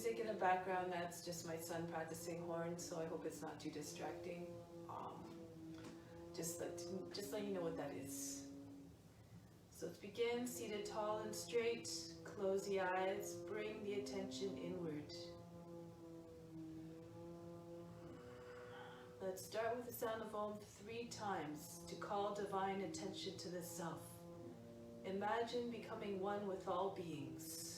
music in the background, that's just my son practicing horns, so I hope it's not too distracting. Just let you know what that is. So let's begin, seated tall and straight. Close the eyes, bring the attention inward. Let's start with the sound of Om 3 times to call divine attention to the self. Imagine becoming one with all beings.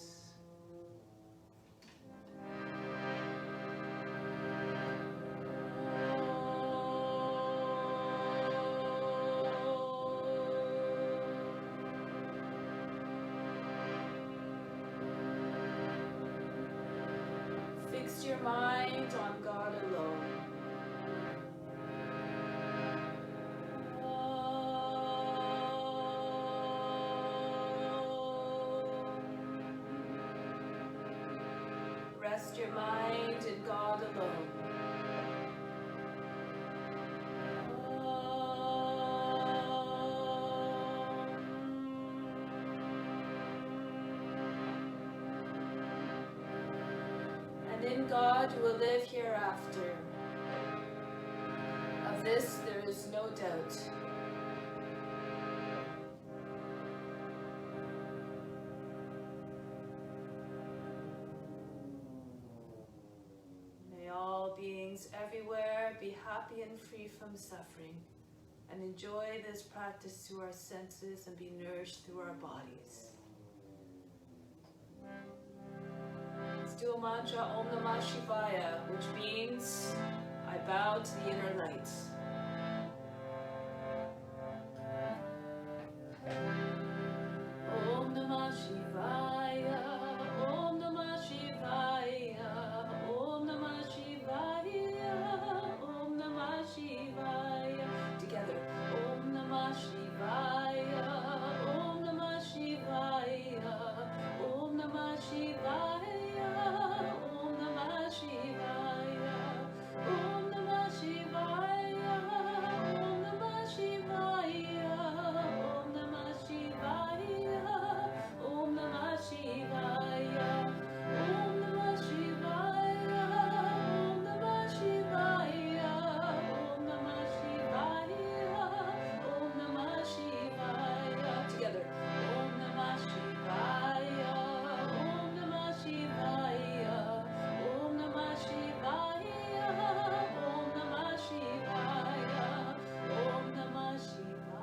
Fix your mind on God alone. Rest your mind in God alone. And in God you will live hereafter. Of this there is no doubt. Beings everywhere be happy and free from suffering, and enjoy this practice through our senses and be nourished through our bodies. Let's do a mantra, Om Namah Shivaya, which means I bow to the inner light. Om Namah Shivaya, Om Namah Shivaya, Om Namah Shivaya, Om Namah Shivaya. Together, Om Namah Shivaya, Om Namah Shivaya, Om Namah Shivaya, Om Namah Shivaya, Om Namah Shivaya, Om Namah Shivaya, Om Namah Shivaya, Om Namah Shivaya, Om Namah Shivaya, Om Namah Shivaya, Om Namah Shivaya, Om Namah Shivaya. Together, Om Namah Shivaya, Om Namah Shivaya, Om Namah Shivaya, Om Namah Shivaya, Om Namah Shivaya,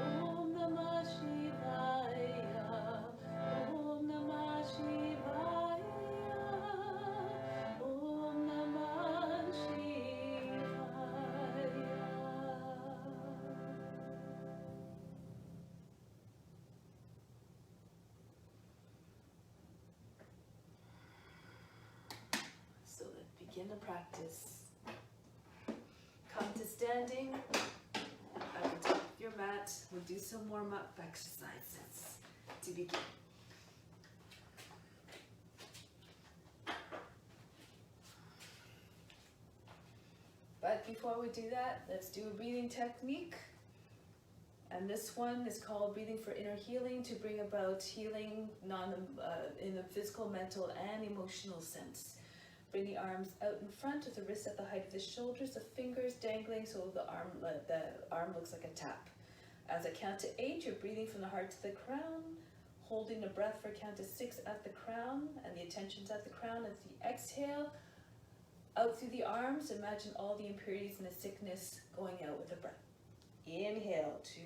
Om Namah Shivaya, Om Namah Shivaya, Om Namah Shivaya. So let's begin the practice. Come to standing at the top of your mat. We'll do some warm-up exercises to begin. But before we do that, let's do a breathing technique. And this one is called Breathing for Inner Healing, to bring about healing in the physical, mental, and emotional sense. Bring the arms out in front with the wrists at the height of the shoulders, the fingers dangling so the arm looks like a tap. As I count to 8, you're breathing from the heart to the crown, holding the breath for a count to 6 at the crown, and the attention's at the crown. As the exhale, out through the arms, imagine all the impurities and the sickness going out with the breath. Inhale, 2,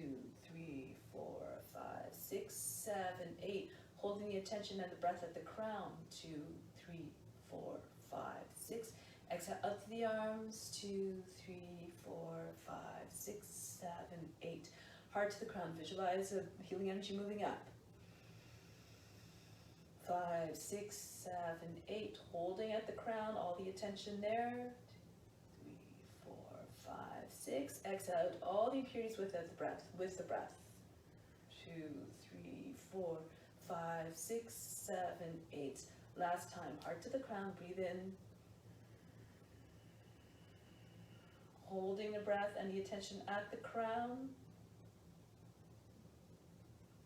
3, 4, 5, 6, 7, 8. Holding the attention and the breath at the crown. 2, 3, 4, 5, 6. Exhale out through the arms. 2, 3, 4, 5, 6, 7, 8. Heart to the crown. Visualize the healing energy moving up. 5, 6, 7, 8. Holding at the crown. All the attention there. 6. Exhale out all the impurities with the breath. 2, 3, 4, 5, 6, 7, 8. Last time. Heart to the crown. Breathe in. Holding the breath and the attention at the crown.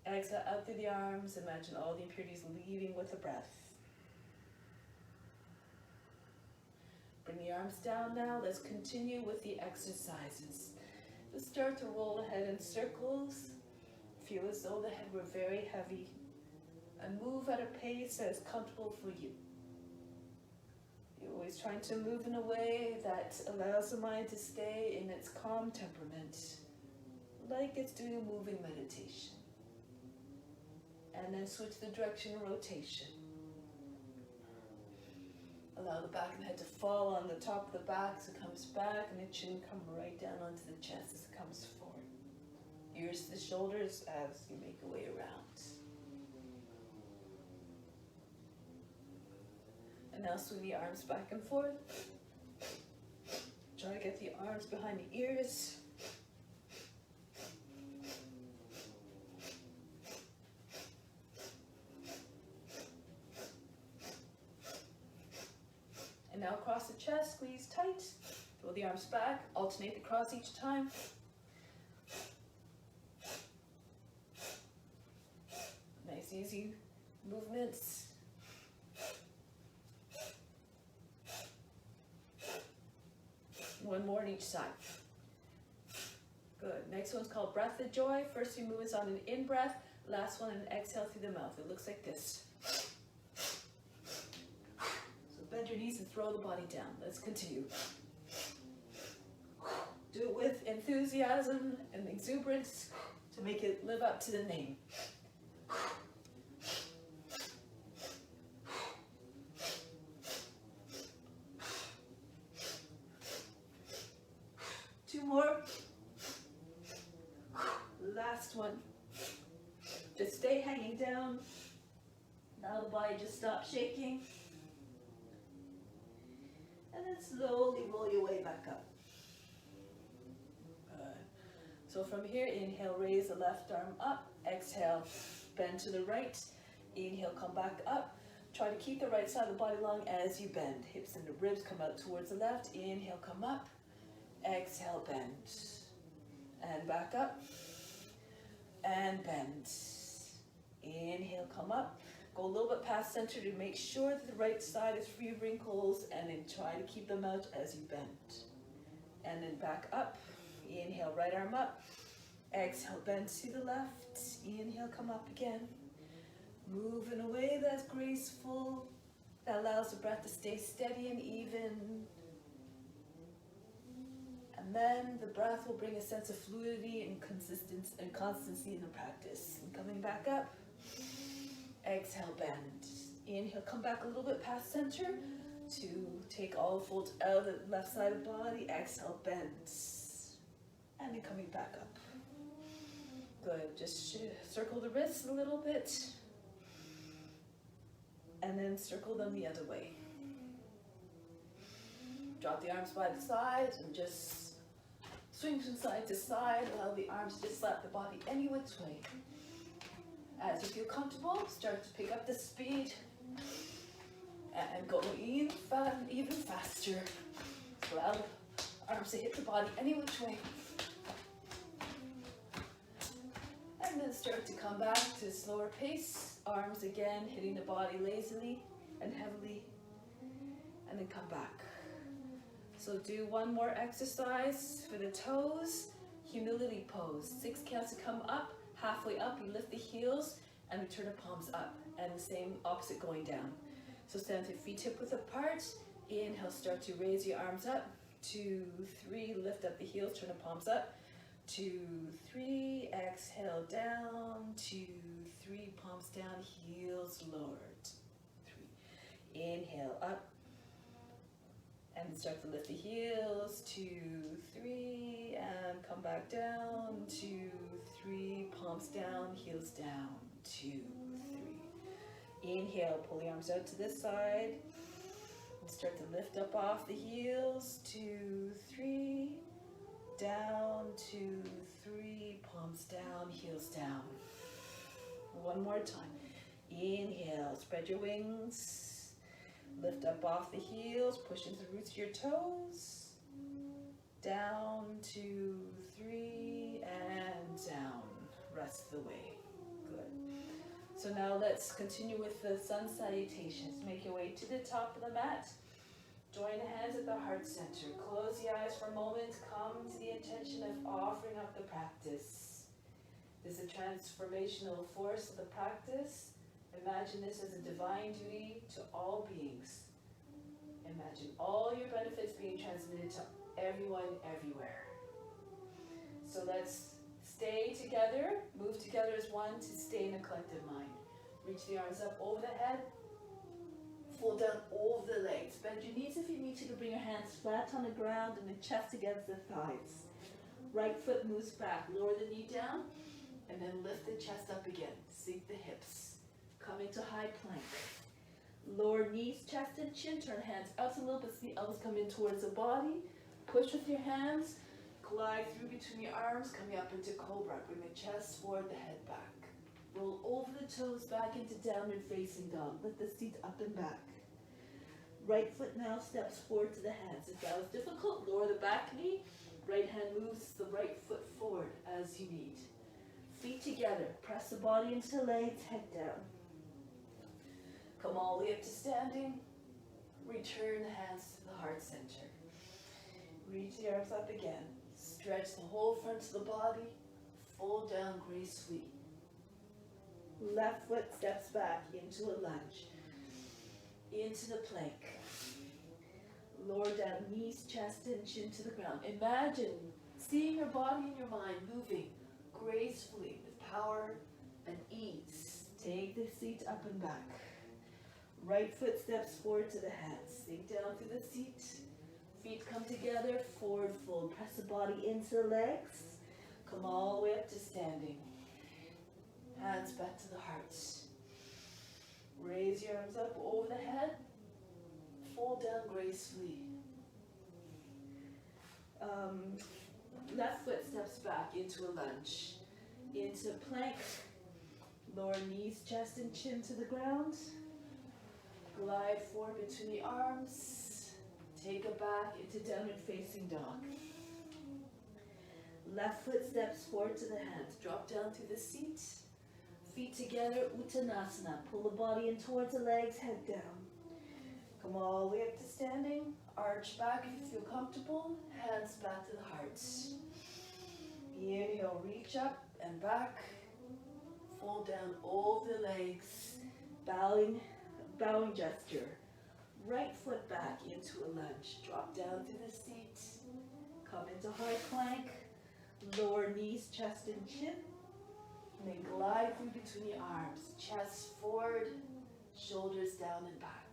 Exhale out through the arms. Imagine all the impurities leaving with the breath. Bring the arms down now. Let's continue with the exercises. Let's start to roll the head in circles. Feel as though the head were very heavy. And move at a pace that is comfortable for you. You're always trying to move in a way that allows the mind to stay in its calm temperament, like it's doing a moving meditation. And then switch the direction and rotation. Allow the back of the head to fall on the top of the back as it comes back, and the chin come right down onto the chest as it comes forward. Ears to the shoulders as you make your way around. And now swing the arms back and forth. Try to get the arms behind the ears. And now across the chest, squeeze tight. Throw the arms back, alternate the cross each time. Nice easy movements. One more on each side. Good. Next one's called Breath of Joy. First few movements on an in-breath. Last one, an exhale through the mouth. It looks like this. So bend your knees and throw the body down. Let's continue. Do it with enthusiasm and exuberance to make it live up to the name. Two more. Last one. Just stay hanging down. Now the body just stops shaking. And then slowly roll your way back up. Good. So from here, inhale, raise the left arm up. Exhale, bend to the right. Inhale, come back up. Try to keep the right side of the body long as you bend. Hips and the ribs come out towards the left. Inhale, come up. Exhale, bend. And back up. And bend. Inhale, come up. Go a little bit past center to make sure that the right side is free of wrinkles, and then try to keep them out as you bend. And then back up. Inhale, right arm up. Exhale, bend to the left. Inhale, come up again. Move in a way that's graceful, that allows the breath to stay steady and even. And then the breath will bring a sense of fluidity and constancy in the practice. And coming back up, exhale, bend. Inhale, come back a little bit past center to take all the folds out of the left side of the body. Exhale, bend. And then coming back up. Good, just circle the wrists a little bit. And then circle them the other way. Drop the arms by the sides and just swing from side to side. Allow the arms to just slap the body any which way. As you feel comfortable, start to pick up the speed and go even faster. Allow the arms to hit the body any which way. And then start to come back to a slower pace. Arms again hitting the body lazily and heavily. And then come back. So do one more exercise for the toes. Humility pose. 6 counts to come up. Halfway up, you lift the heels and return the palms up. And the same opposite going down. So stand with your feet hip width apart. Inhale, start to raise your arms up. 2, 3, lift up the heels, turn the palms up. 2, 3, exhale down. 2, 3, palms down, heels lowered. 3, inhale up. And start to lift the heels. 2, 3, and come back down. 2, 3, palms down, heels down. 2, 3. Inhale, pull the arms out to this side. And start to lift up off the heels. 2, 3. Down, 2, 3, palms down, heels down. One more time. Inhale, spread your wings. Lift up off the heels, push into the roots of your toes. Down, 2, 3, and down. Rest the way. Good. So now let's continue with the sun salutations. Make your way to the top of the mat. Join the hands at the heart center. Close the eyes for a moment. Come to the intention of offering up the practice. This is a transformational force of the practice. Imagine this as a divine duty to all beings. Imagine all your benefits being transmitted to everyone, everywhere. So let's stay together, move together as one to stay in a collective mind. Reach the arms up over the head, fold down over the legs. Bend your knees if you need to bring your hands flat on the ground and the chest against the thighs. Right foot moves back, lower the knee down, and then lift the chest up again. Sink the hips. Come into high plank. Lower knees, chest and chin, turn hands out a little bit so the elbows come in towards the body. Push with your hands, glide through between your arms, coming up into cobra. Bring the chest forward, the head back. Roll over the toes back into downward facing dog. Lift the seat up and back. Right foot now steps forward to the hands. If that was difficult, lower the back knee. Right hand moves the right foot forward as you need. Feet together. Press the body into the legs, head down. Come all the way up to standing. Return the hands to the heart center. Reach the arms up again. Stretch the whole front of the body. Fold down gracefully. Left foot steps back into a lunge. Into the plank. Lower down knees, chest and chin to the ground. Imagine seeing your body and your mind moving gracefully with power and ease. Take the seat up and back. Right foot steps forward to the hands. Sink down to the seat. Feet come together, forward fold. Press the body into the legs. Come all the way up to standing. Hands back to the heart. Raise your arms up over the head. Fold down gracefully. Left foot steps back into a lunge. Into plank. Lower knees, chest and chin to the ground. Glide forward between the arms. Take it back into downward facing dog. Left foot steps forward to the hands. Drop down to the seat. Feet together, Uttanasana. Pull the body in towards the legs, head down. Come all the way up to standing. Arch back if you feel comfortable. Hands back to the heart. Inhale, reach up and back. Fold down over the legs. Bowing gesture. Right foot back into a lunge. Drop down to the seat. Come into high plank. Lower knees, chest and chin. And then glide through between the arms. Chest forward, shoulders down and back.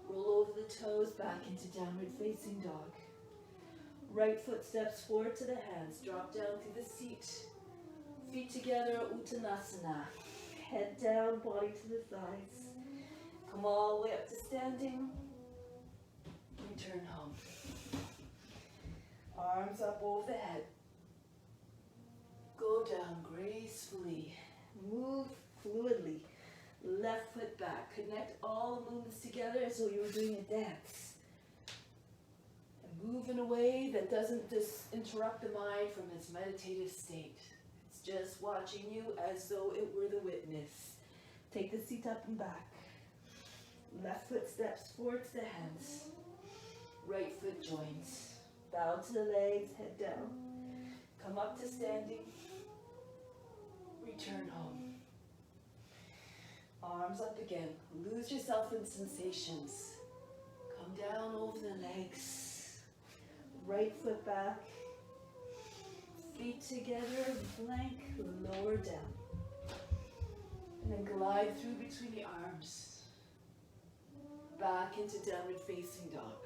Roll over the toes back into downward facing dog. Right foot steps forward to the hands. Drop down to the seat. Feet together, Uttanasana. Head down, body to the thighs. Come all the way up to standing. Return home. Arms up over the head. Go down gracefully. Move fluidly. Left foot back. Connect all the movements together as though you were doing a dance. And move in a way that doesn't just interrupt the mind from its meditative state. It's just watching you as though it were the witness. Take the seat up and back. Left foot steps forward to the hands. Right foot joins. Bow to the legs, head down. Come up to standing. Return home. Arms up again. Lose yourself in sensations. Come down over the legs. Right foot back. Feet together, plank, lower down. And then glide through between the arms. Back into downward facing dog.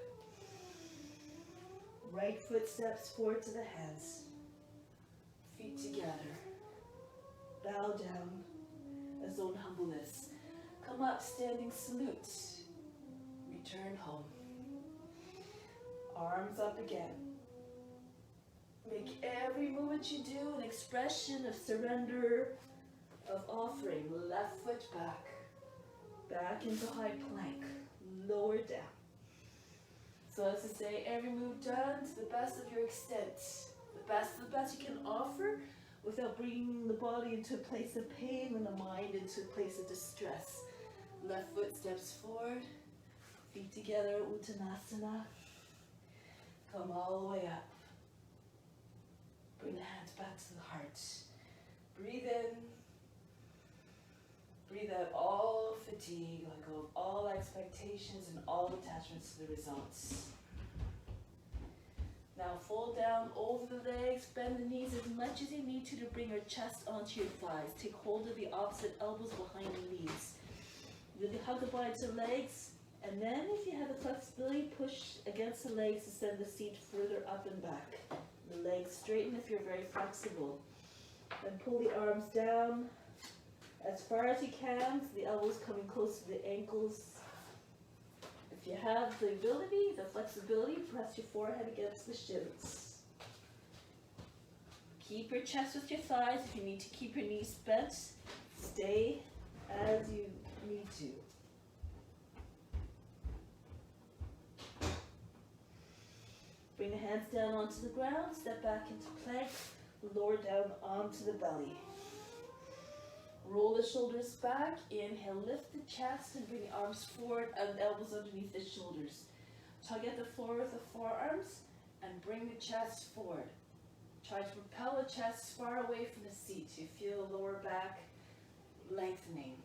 Right foot steps forward to the hands. Feet together. Bow down as own humbleness. Come up, standing salute. Return home. Arms up again. Make every movement you do an expression of surrender, of offering. Left foot back. Back into high plank. Lower down. So as to say, every move done to the best of your extent. The best you can offer without bringing the body into a place of pain and the mind into a place of distress. Left foot steps forward. Feet together, Uttanasana. Come all the way up. Bring the hands back to the heart. Breathe in. Breathe out all fatigue, let go of all expectations and all attachments to the results. Now fold down over the legs, bend the knees as much as you need to bring your chest onto your thighs. Take hold of the opposite elbows behind the knees. Really hug the body to the legs, and then if you have the flexibility, push against the legs to send the seat further up and back. The legs straighten if you're very flexible. Then pull the arms down as far as you can, so the elbows coming close to the ankles. If you have the ability, the flexibility, press your forehead against the shins. Keep your chest with your thighs. If you need to keep your knees bent, stay as you need to. Bring the hands down onto the ground, step back into plank, lower down onto the belly. Roll the shoulders back, inhale, lift the chest and bring the arms forward and elbows underneath the shoulders. Tug at the floor with the forearms and bring the chest forward. Try to propel the chest far away from the seat. You feel the lower back lengthening.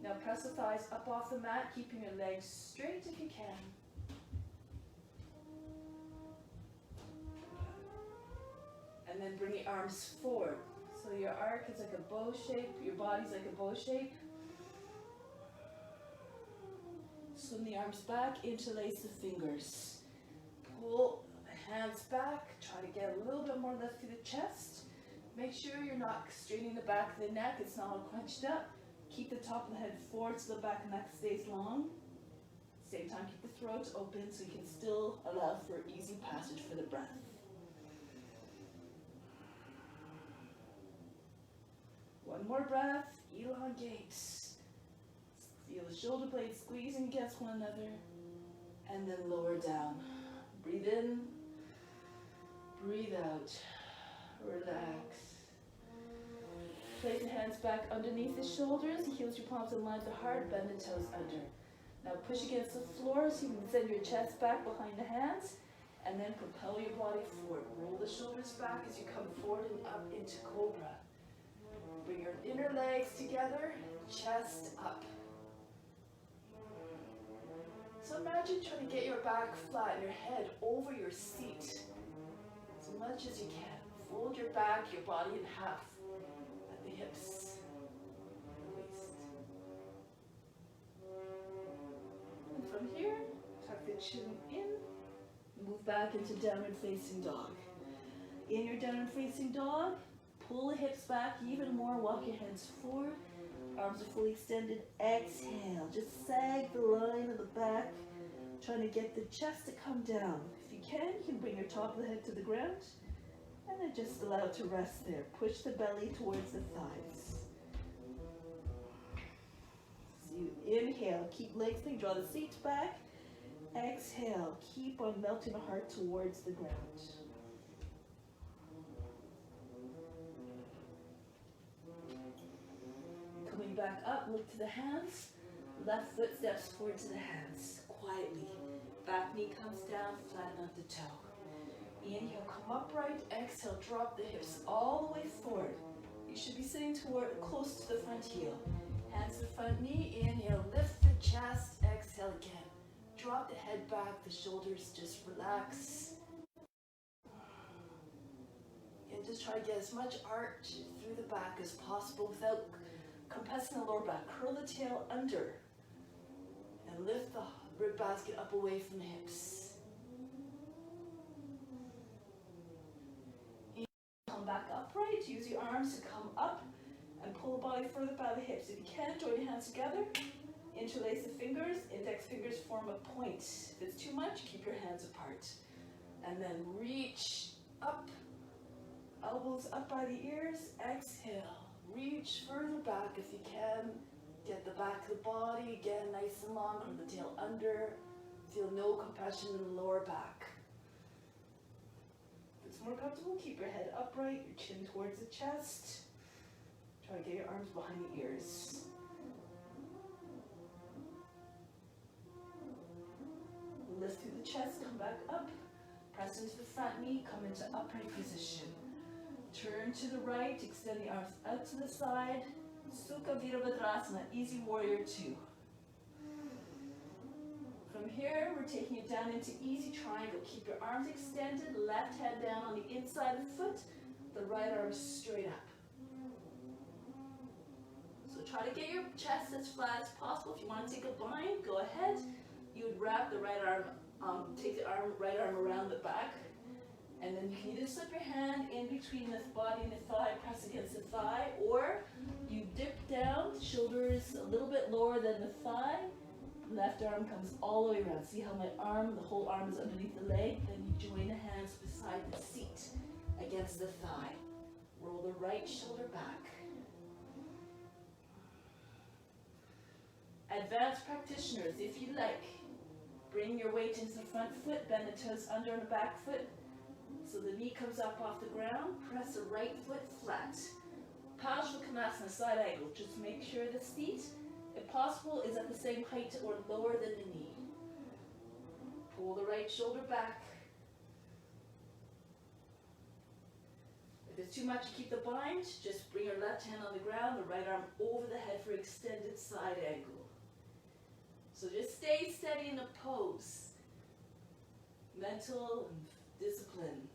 Now press the thighs up off the mat, keeping your legs straight if you can. And then bring the arms forward. So your arc is like a bow shape, your body's like a bow shape. Swing the arms back, interlace the fingers. Pull the hands back, try to get a little bit more lift through the chest. Make sure you're not straining the back of the neck, it's not all crunched up. Keep the top of the head forward so the back of the neck stays long. Same time, keep the throat open so you can still allow for easy passage for the breath. One more breath, elongate. Feel the shoulder blades squeezing against one another, and then lower down. Breathe in, breathe out, relax. Place the hands back underneath the shoulders, heels your palms in line with the heart, bend the toes under. Now push against the floor so you can send your chest back behind the hands, and then propel your body forward. Roll the shoulders back as you come forward and up into Cobra. Bring your inner legs together, chest up. So imagine trying to get your back flat and your head over your seat as much as you can. Fold your back, your body in half at the hips and the waist. And from here, tuck the chin in, move back into downward facing dog. In your downward facing dog, pull the hips back even more, walk your hands forward, arms are fully extended, exhale, just sag the line of the back, trying to get the chest to come down. If you can bring your top of the head to the ground, and then just allow it to rest there. Push the belly towards the thighs. So you inhale, keep lengthening, draw the seat back, exhale, keep on melting the heart towards the ground. Coming back up, look to the hands. Left foot steps forward to the hands. Quietly. Back knee comes down, flatten out the toe. Inhale, come upright. Exhale, drop the hips all the way forward. You should be sitting close to the front heel. Hands to the front knee. Inhale, lift the chest. Exhale again. Drop the head back, the shoulders just relax. And just try to get as much arch through the back as possible without compressing the lower back. Curl the tail under and lift the rib basket up away from the hips. Come back upright. Use your arms to come up and pull the body further by the hips. If you can, join your hands together. Interlace the fingers. Index fingers form a point. If it's too much, keep your hands apart. And then reach up. Elbows up by the ears. Exhale. Reach further back if you can. Get the back of the body again nice and long. Curl the tail under. Feel no compression in the lower back. If it's more comfortable, keep your head upright, your chin towards the chest. Try to get your arms behind the ears. chest, come back up. Press into the front knee, come into upright position. Turn to the right, extend the arms out to the side. Sukha Virabhadrasana, easy warrior 2. From here, we're taking it down into easy triangle. Keep your arms extended, left hand down on the inside of the foot, the right arm straight up. So try to get your chest as flat as possible. If you want to take a bind, go ahead. You would wrap the right arm, take the right arm around the back, and then you can either slip your hand in between the body and the thigh, press against the thigh, or you dip down, shoulders a little bit lower than the thigh, left arm comes all the way around. See how my arm, the whole arm is underneath the leg, then you join the hands beside the seat against the thigh. Roll the right shoulder back. Advanced practitioners, if you like, bring your weight into the front foot, bend the toes under on the back foot, so the knee comes up off the ground. Press the right foot flat. Parsvakonasana, side angle. Just make sure the seat, if possible, is at the same height or lower than the knee. Pull the right shoulder back. If it's too much to keep the bind, just bring your left hand on the ground, the right arm over the head for extended side angle. So just stay steady in the pose. Mental and discipline.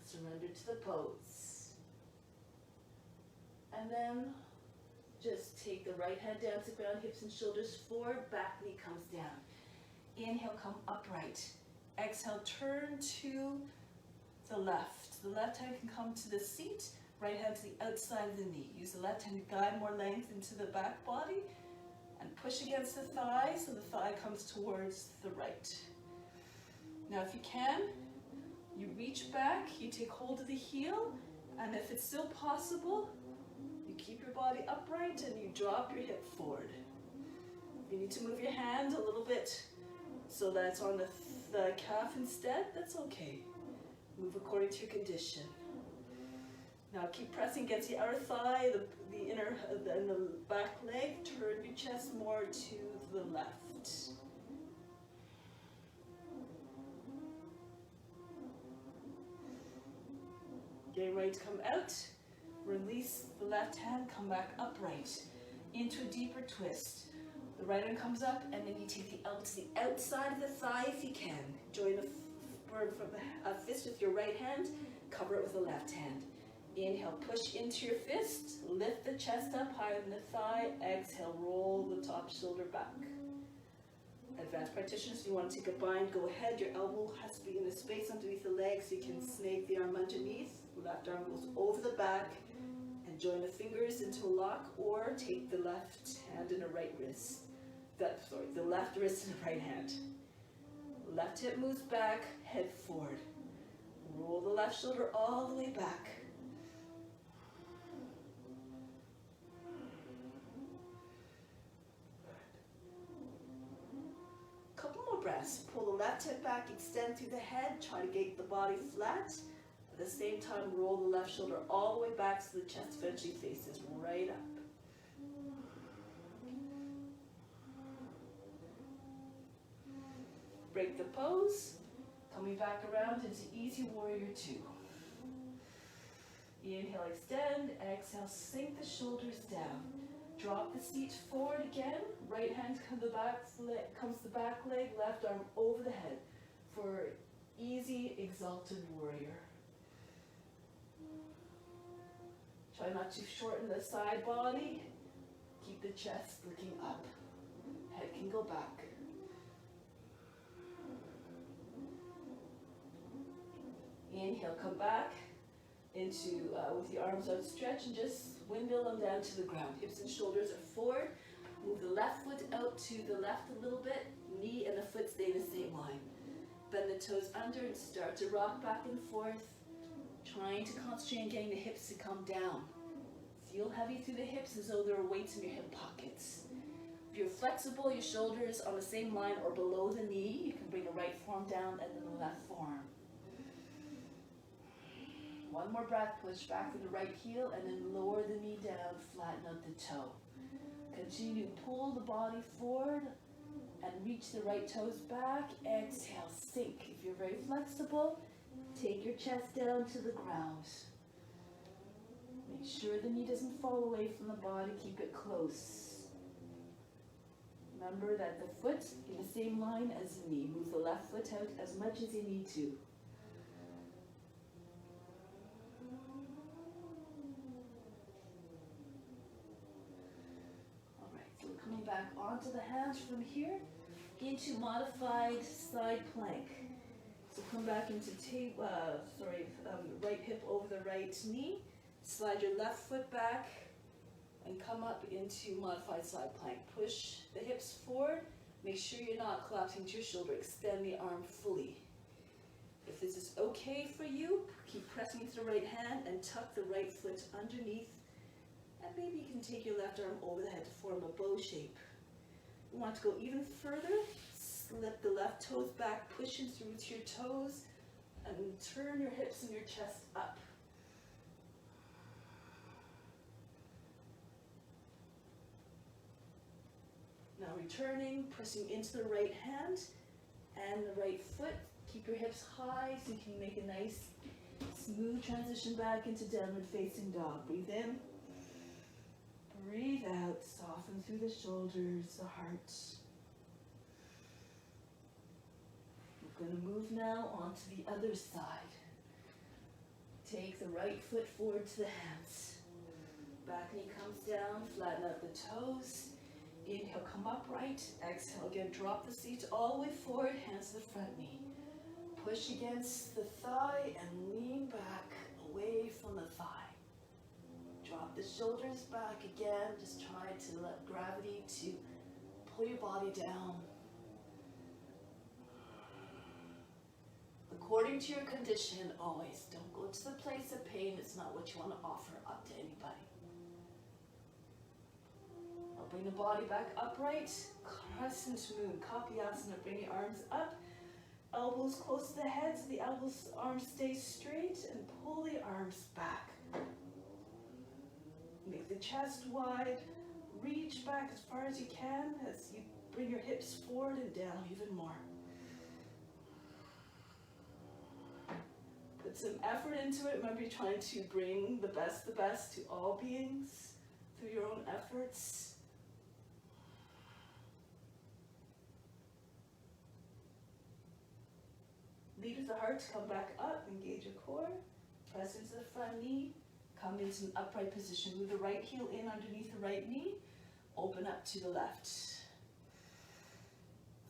Surrender to the pose. And then just take the right hand down to the ground, hips and shoulders forward, back knee comes down. Inhale, come upright. Exhale, turn to the left. The left hand can come to the seat, right hand to the outside of the knee. Use the left hand to guide more length into the back body and push against the thigh so the thigh comes towards the right. Now if you can, you reach back, you take hold of the heel, and if it's still possible, you keep your body upright and you drop your hip forward. If you need to move your hand a little bit so that it's on the calf instead, that's okay. Move according to your condition. Now keep pressing against the outer thigh, the inner, and the back leg. Turn your chest more to the left. Getting ready to come out. Release the left hand, come back upright into a deeper twist. The right arm comes up, and then you take the elbow to the outside of the thigh if you can. Join a fist with your right hand, cover it with the left hand. Inhale, push into your fist, lift the chest up higher than the thigh. Exhale, roll the top shoulder back. Advanced practitioners, if you want to take a bind, go ahead. Your elbow has to be in the space underneath the leg so you can snake the arm underneath. Left arm goes over the back and join the fingers into a lock, or take the left hand in the right wrist. The left wrist in the right hand. Left hip moves back, head forward. Roll the left shoulder all the way back. Couple more breaths. Pull the left hip back, extend through the head, try to get the body flat. At the same time, roll the left shoulder all the way back so the chest eventually faces right up. Break the pose, coming back around into easy warrior 2. Inhale, extend, exhale, sink the shoulders down. Drop the seat forward again, right hand comes the back leg, left arm over the head for easy exalted warrior. Try not to shorten the side body. Keep the chest looking up. Head can go back. Inhale, come back into with the arms outstretched and just windmill them down to the ground. Hips and shoulders are forward. Move the left foot out to the left a little bit. Knee and the foot stay in the same line. Bend the toes under and start to rock back and forth. Trying to concentrate on getting the hips to come down. Feel heavy through the hips as though there are weights in your hip pockets. If you're flexible, your shoulders on the same line or below the knee, you can bring the right forearm down and then the left forearm. One more breath, push back with the right heel and then lower the knee down, flatten out the toe. Continue to pull the body forward, And reach the right toes back. Exhale, sink. If you're very flexible, take your chest down to the ground. Make sure the knee doesn't fall away from the body. Keep it close. Remember that the foot in the same line as the knee. Move the left foot out as much as you need to. Alright, so we're coming back onto the hands from here into modified side plank. So come back into right hip over the right knee. Slide your left foot back and come up into modified side plank. Push the hips forward. Make sure you're not collapsing to your shoulder. Extend the arm fully. If this is okay for you, keep pressing into the right hand and tuck the right foot underneath. And maybe you can take your left arm over the head to form a bow shape. You want to go even further. Slip the left toes back, push in through to your toes, and turn your hips and your chest up. Now returning, pressing into the right hand and the right foot. Keep your hips high so you can make a nice, smooth transition back into downward facing dog. Breathe in. Breathe out. Soften through the shoulders, the heart. We're going to move now onto the other side. Take the right foot forward to the hands. Back knee comes down, flatten out the toes. Inhale, come upright. Exhale, again, drop the seat all the way forward, hands to the front knee. Push against the thigh and lean back away from the thigh. Drop the shoulders back again. Just try to let gravity to pull your body down. According to your condition, always don't go to the place of pain. It's not what you want to offer up to anybody. I'll bring the body back upright. Crescent moon, Kapyasana. Bring your arms up. Elbows close to the head so the arms stay straight, and pull the arms back. Make the chest wide. Reach back as far as you can as you bring your hips forward and down even more. Put some effort into it. Remember, you're trying to bring the best to all beings through your own efforts. Lead with the heart to come back up, engage your core, press into the front knee, come into an upright position. Move the right heel in underneath the right knee, open up to the left.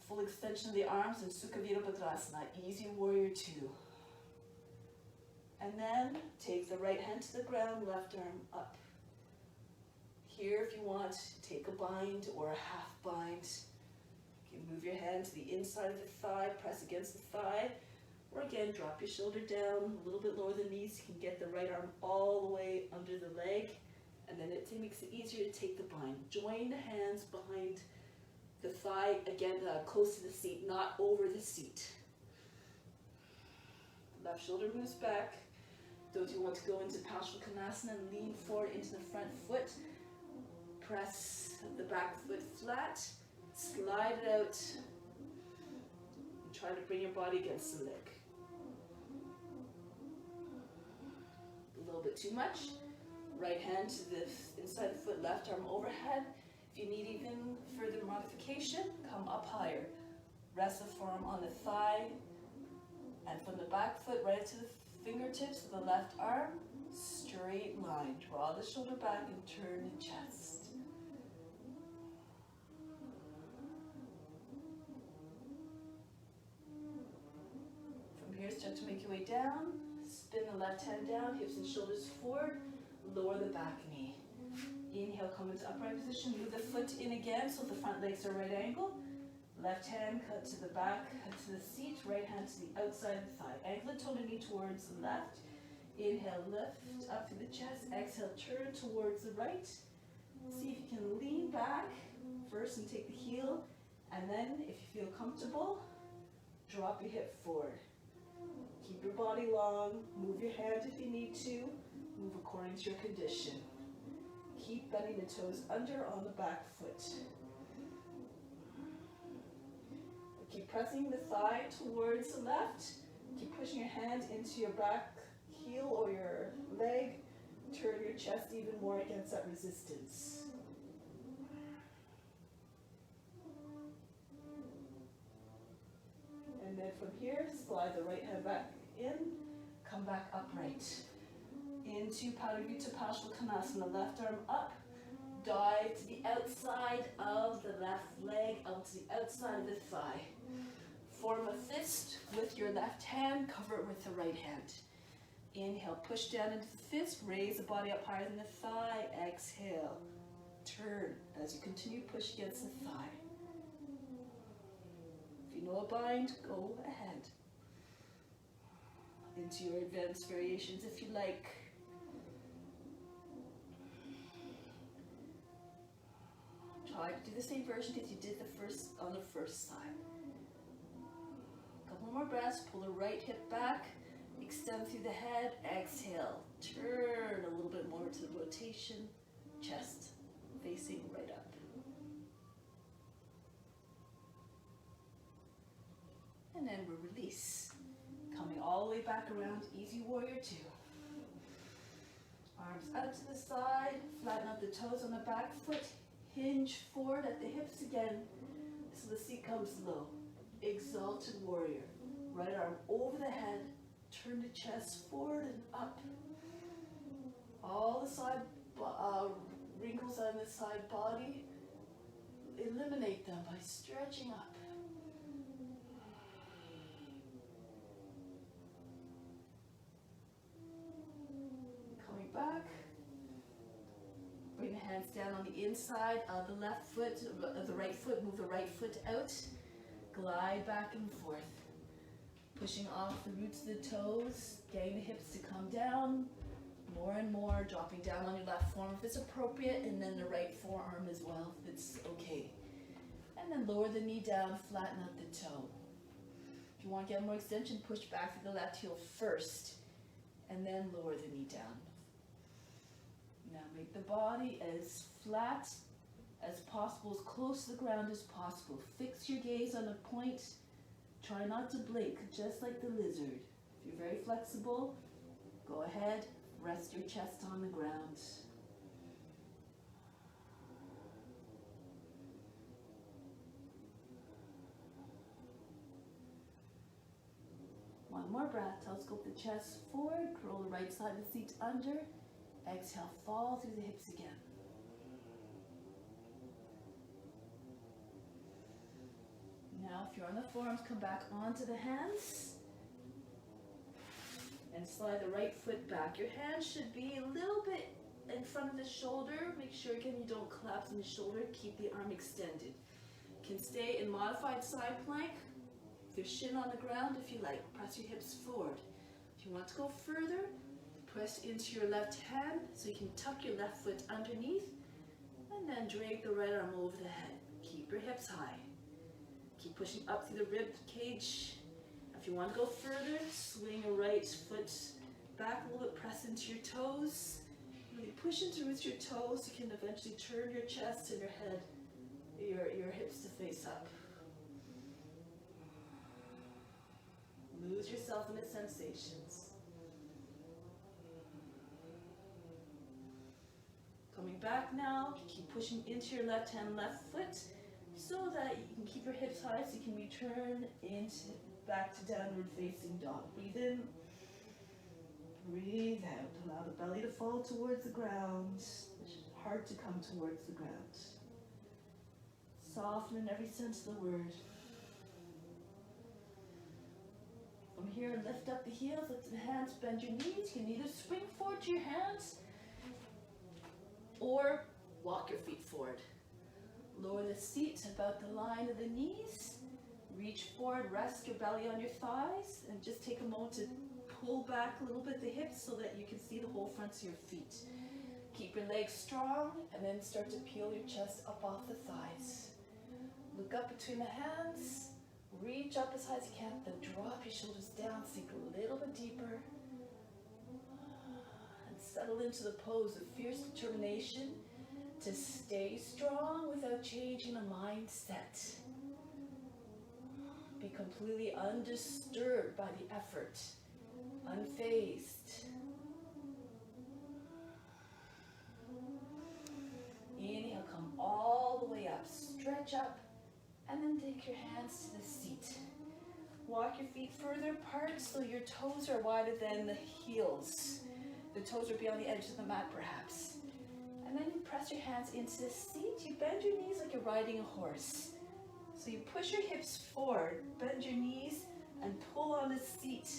Full extension of the arms in Sukha Virabhadrasana, easy warrior two. And then take the right hand to the ground, left arm up. Here, if you want, take a bind or a half bind. You can move your hand to the inside of the thigh, press against the thigh. Or again, drop your shoulder down a little bit lower than the knees. You can get the right arm all the way under the leg. And then it makes it easier to take the bind. Join the hands behind the thigh, again, close to the seat, not over the seat. Left shoulder moves back. Those who want to go into Paschimottanasana, lean forward into the front foot. Press the back foot flat. Slide it out. And try to bring your body against the leg. A little bit too much. Right hand to the inside the foot, left arm overhead. If you need even further modification, come up higher. Rest the forearm on the thigh. And from the back foot right to the fingertips of the left arm, straight line. Draw the shoulder back and turn the chest. From here, start to make your way down. Spin the left hand down, hips and shoulders forward. Lower the back knee. Inhale, come into upright position. Move the foot in again so the front legs are right angle. Left hand cut to the back, cut to the seat. Right hand to the outside of the thigh. Ankle toe to knee towards the left. Inhale, lift up to the chest. Exhale, turn towards the right. See if you can lean back first and take the heel. And then, if you feel comfortable, drop your hip forward. Keep your body long. Move your hand if you need to. Move according to your condition. Keep bending the toes under on the back foot. Keep pressing the thigh towards the left. Keep pushing your hand into your back heel or your leg. Turn your chest even more against that resistance. And then from here, slide the right hand back in. Come back upright. Into Parivrtta Parsvakonasana. Left arm up. Dive to the outside of the left leg, out to the outside of the thigh. Form a fist with your left hand, cover it with the right hand. Inhale, push down into the fist, raise the body up higher than the thigh. Exhale, turn as you continue to push against the thigh. If you know a bind, go ahead. Into your advanced variations if you like. Try to do the same version as you did on the first side. Couple more breaths. Pull the right hip back. Extend through the head. Exhale. Turn a little bit more to the rotation. Chest facing right up. And then we release. Coming all the way back around. Easy warrior 2. Arms out to the side. Flatten out the toes on the back foot. Hinge forward at the hips again, so the seat comes low. Exalted warrior. Right arm over the head, turn the chest forward and up. All the side wrinkles on the side body, eliminate them by stretching up. Coming back. Bring the hands down on the inside of the left foot, of the right foot. Move the right foot out. Glide back and forth. Pushing off the roots of the toes. Getting the hips to come down. More and more. Dropping down on your left forearm if it's appropriate. And then the right forearm as well if it's okay. And then lower the knee down. Flatten out the toe. If you want to get more extension, push back to the left heel first. And then lower the knee down. Now make the body as flat as possible, as close to the ground as possible. Fix your gaze on a point. Try not to blink, just like the lizard. If you're very flexible, go ahead, rest your chest on the ground. One more breath. Telescope the chest forward, curl the right side of the seat under. Exhale, fall through the hips again. Now, if you're on the forearms, come back onto the hands. And slide the right foot back. Your hands should be a little bit in front of the shoulder. Make sure, again, you don't collapse in the shoulder. Keep the arm extended. You can stay in modified side plank. Your shin on the ground if you like. Press your hips forward. If you want to go further, press into your left hand so you can tuck your left foot underneath and then drag the right arm over the head. Keep your hips high. Keep pushing up through the rib cage. If you want to go further, swing your right foot back a little bit, press into your toes. Really push into with your toes. You can eventually turn your chest and your head, your hips to face up. Lose yourself in the sensations. Coming back now, keep pushing into your left hand, left foot, so that you can keep your hips high so you can return back to downward facing dog. Breathe in, breathe out. Allow the belly to fall towards the ground, heart to come towards the ground. Soften in every sense of the word. From here, lift up the heels, lift the hands, bend your knees. You can either spring forward to your hands or walk your feet forward. Lower the seat about the line of the knees. Reach forward, rest your belly on your thighs, and just take a moment to pull back a little bit the hips so that you can see the whole fronts of your feet. Keep your legs strong, and then start to peel your chest up off the thighs. Look up between the hands. Reach up as high as you can, then drop your shoulders down, sink a little bit deeper. And settle into the pose of fierce determination to stay strong without changing the mindset. Be completely undisturbed by the effort, unfazed. Inhale, come all the way up, stretch up, and then take your hands to the seat. Walk your feet further apart so your toes are wider than the heels. The toes are beyond the edge of the mat perhaps. And then you press your hands into the seat. You bend your knees like you're riding a horse. So you push your hips forward, bend your knees, and pull on the seat.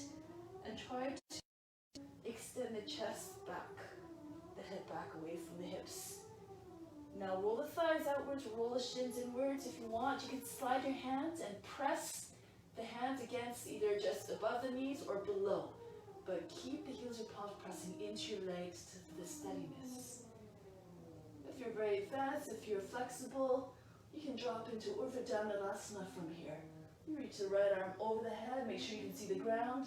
And try to extend the chest back, the head back away from the hips. Now roll the thighs outwards, roll the shins inwards. If you want, you can slide your hands and press the hands against either just above the knees or below. But keep the heels of your palms pressing into your legs to the steadiness. If you're very advanced, if you're flexible, you can drop into Urdhva Dandasana from here. You reach the right arm over the head, make sure you can see the ground,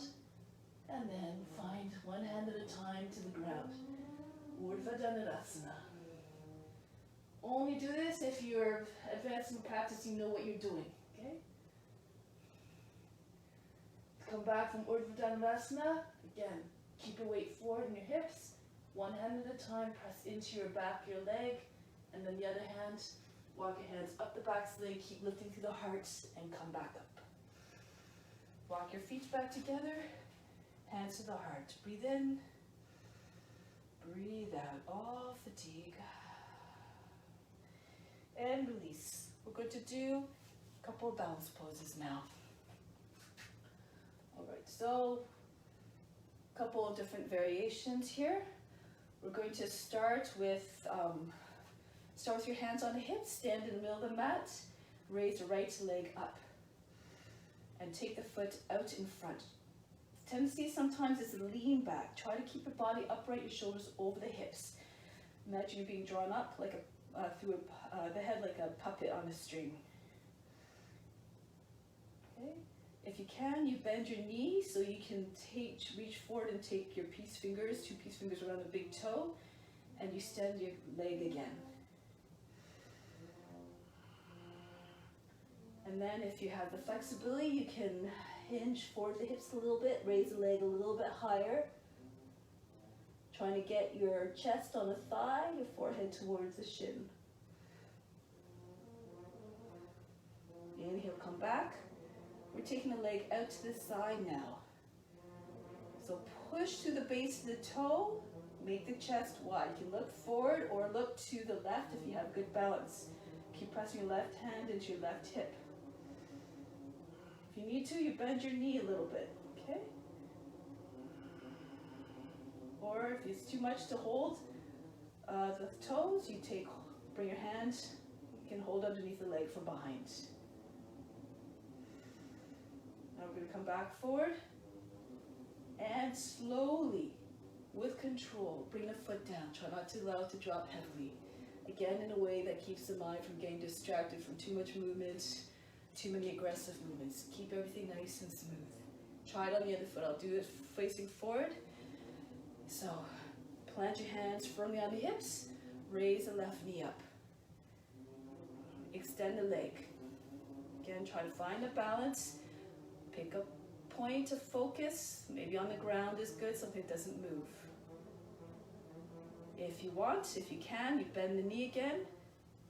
and then find one hand at a time to the ground. Urdhva Dandasana. Only do this if you're advanced in practice, you know what you're doing, okay? Come back from Urdhva Dandasana. Again, keep your weight forward in your hips. One hand at a time, press into your back, your leg, and then the other hand, walk your hands up the back leg, keep lifting through the heart, and come back up. Walk your feet back together, hands to the heart. Breathe in, breathe out, all fatigue. And release. We're going to do a couple of balance poses now. All right, so a couple of different variations here. We're going to start with your hands on the hips, stand in the middle of the mat, raise the right leg up, and take the foot out in front. The tendency sometimes is to lean back. Try to keep your body upright, your shoulders over the hips. Imagine you're being drawn up like through the head like a puppet on a string. Okay. If you can, you bend your knee so you can reach forward and take your peace fingers, 2 peace fingers around the big toe, and you extend your leg again. And then if you have the flexibility, you can hinge forward the hips a little bit, raise the leg a little bit higher. Trying to get your chest on the thigh, your forehead towards the shin. Inhale, come back. We're taking the leg out to the side now. So push through the base of the toe, make the chest wide. You can look forward or look to the left if you have good balance. Keep pressing your left hand into your left hip. If you need to, you bend your knee a little bit, okay? Or if it's too much to hold the toes, bring your hand, you can hold underneath the leg from behind. Now we're going to come back forward and slowly, with control, bring the foot down. Try not to allow it to drop heavily. Again, in a way that keeps the mind from getting distracted from too much movement, too many aggressive movements. Keep everything nice and smooth. Try it on the other foot. I'll do it facing forward. So, plant your hands firmly on the hips, raise the left knee up. Extend the leg. Again, try to find a balance. Pick a point of focus. Maybe on the ground is good, something that doesn't move. If you want, if you can, you bend the knee again.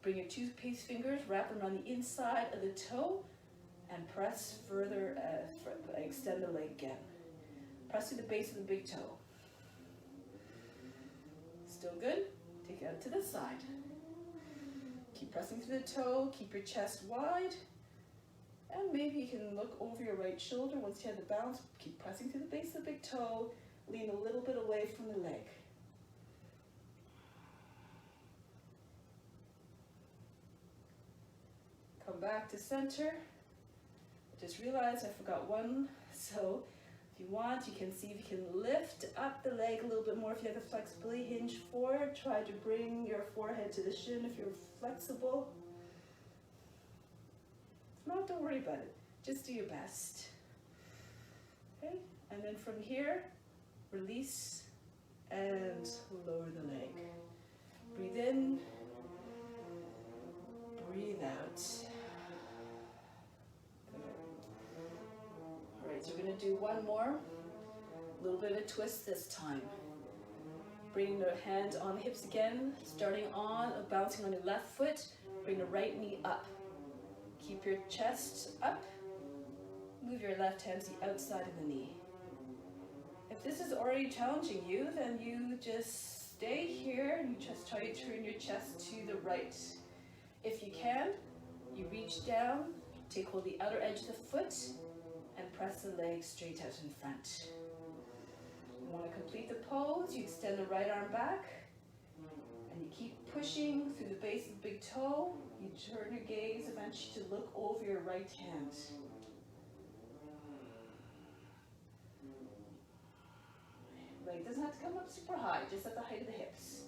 Bring your 2 peace fingers, wrap them around the inside of the toe, and press further, extend the leg again. Press to the base of the big toe. Still good? Take it out to the side. Keep pressing through the toe, keep your chest wide, and maybe you can look over your right shoulder. Once you have the balance, keep pressing through the base of the big toe, lean a little bit away from the leg. Come back to center. Just realized I forgot one, so if you want, you can see if you can lift up the leg a little bit more if you have the flexibility. Hinge forward. Try to bring your forehead to the shin if you're flexible. If not, don't worry about it. Just do your best. Okay? And then from here, release and lower the leg. Breathe in. Breathe out. do one more. A little bit of a twist this time. Bring the hand on the hips again, starting on, bouncing on your left foot. Bring the right knee up. Keep your chest up. Move your left hand to the outside of the knee. If this is already challenging you, then you just stay here and you just try to turn your chest to the right. If you can, you reach down, take hold of the outer edge of the foot, and press the leg straight out in front. You want to complete the pose, you extend the right arm back, and you keep pushing through the base of the big toe. You turn your gaze eventually to look over your right hand. Leg doesn't have to come up super high, just at the height of the hips.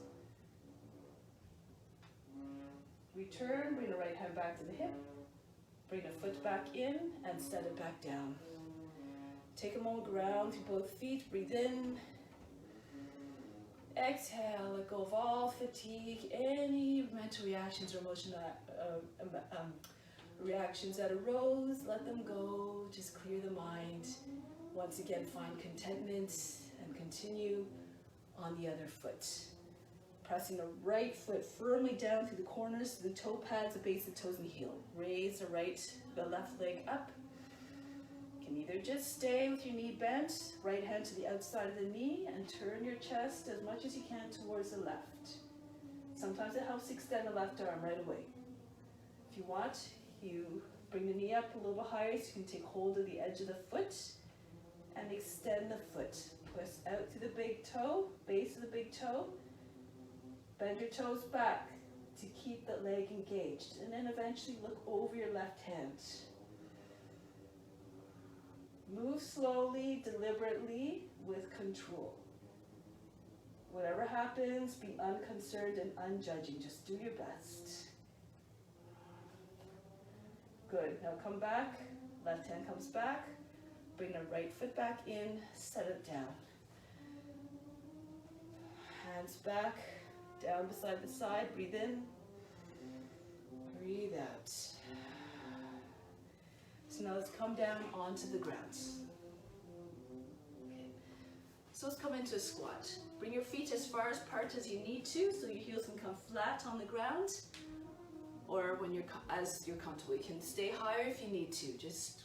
Return, bring the right hand back to the hip, bring the foot back in, and set it back down. Take a moment, ground through both feet, breathe in. Exhale, let go of all fatigue, any mental reactions or emotional reactions that arose, let them go, just clear the mind. Once again, find contentment and continue on the other foot. Pressing the right foot firmly down through the corners, to the toe pads, the base of the toes and the heel. Raise the left leg up. You can either just stay with your knee bent, right hand to the outside of the knee, and turn your chest as much as you can towards the left. Sometimes it helps to extend the left arm right away. If you want, you bring the knee up a little bit higher so you can take hold of the edge of the foot and extend the foot. Push out to the big toe, base of the big toe. Bend your toes back to keep the leg engaged, and then eventually look over your left hand. Move slowly, deliberately, with control. Whatever happens, be unconcerned and unjudging. Just do your best. Good. Now come back. Left hand comes back. Bring the right foot back in. Set it down. Hands back. Down beside the side. Breathe in. Breathe out. So now let's come down onto the ground. Okay. So let's come into a squat. Bring your feet as far apart as you need to, so your heels can come flat on the ground, or as you're comfortable. You can stay higher if you need to. Just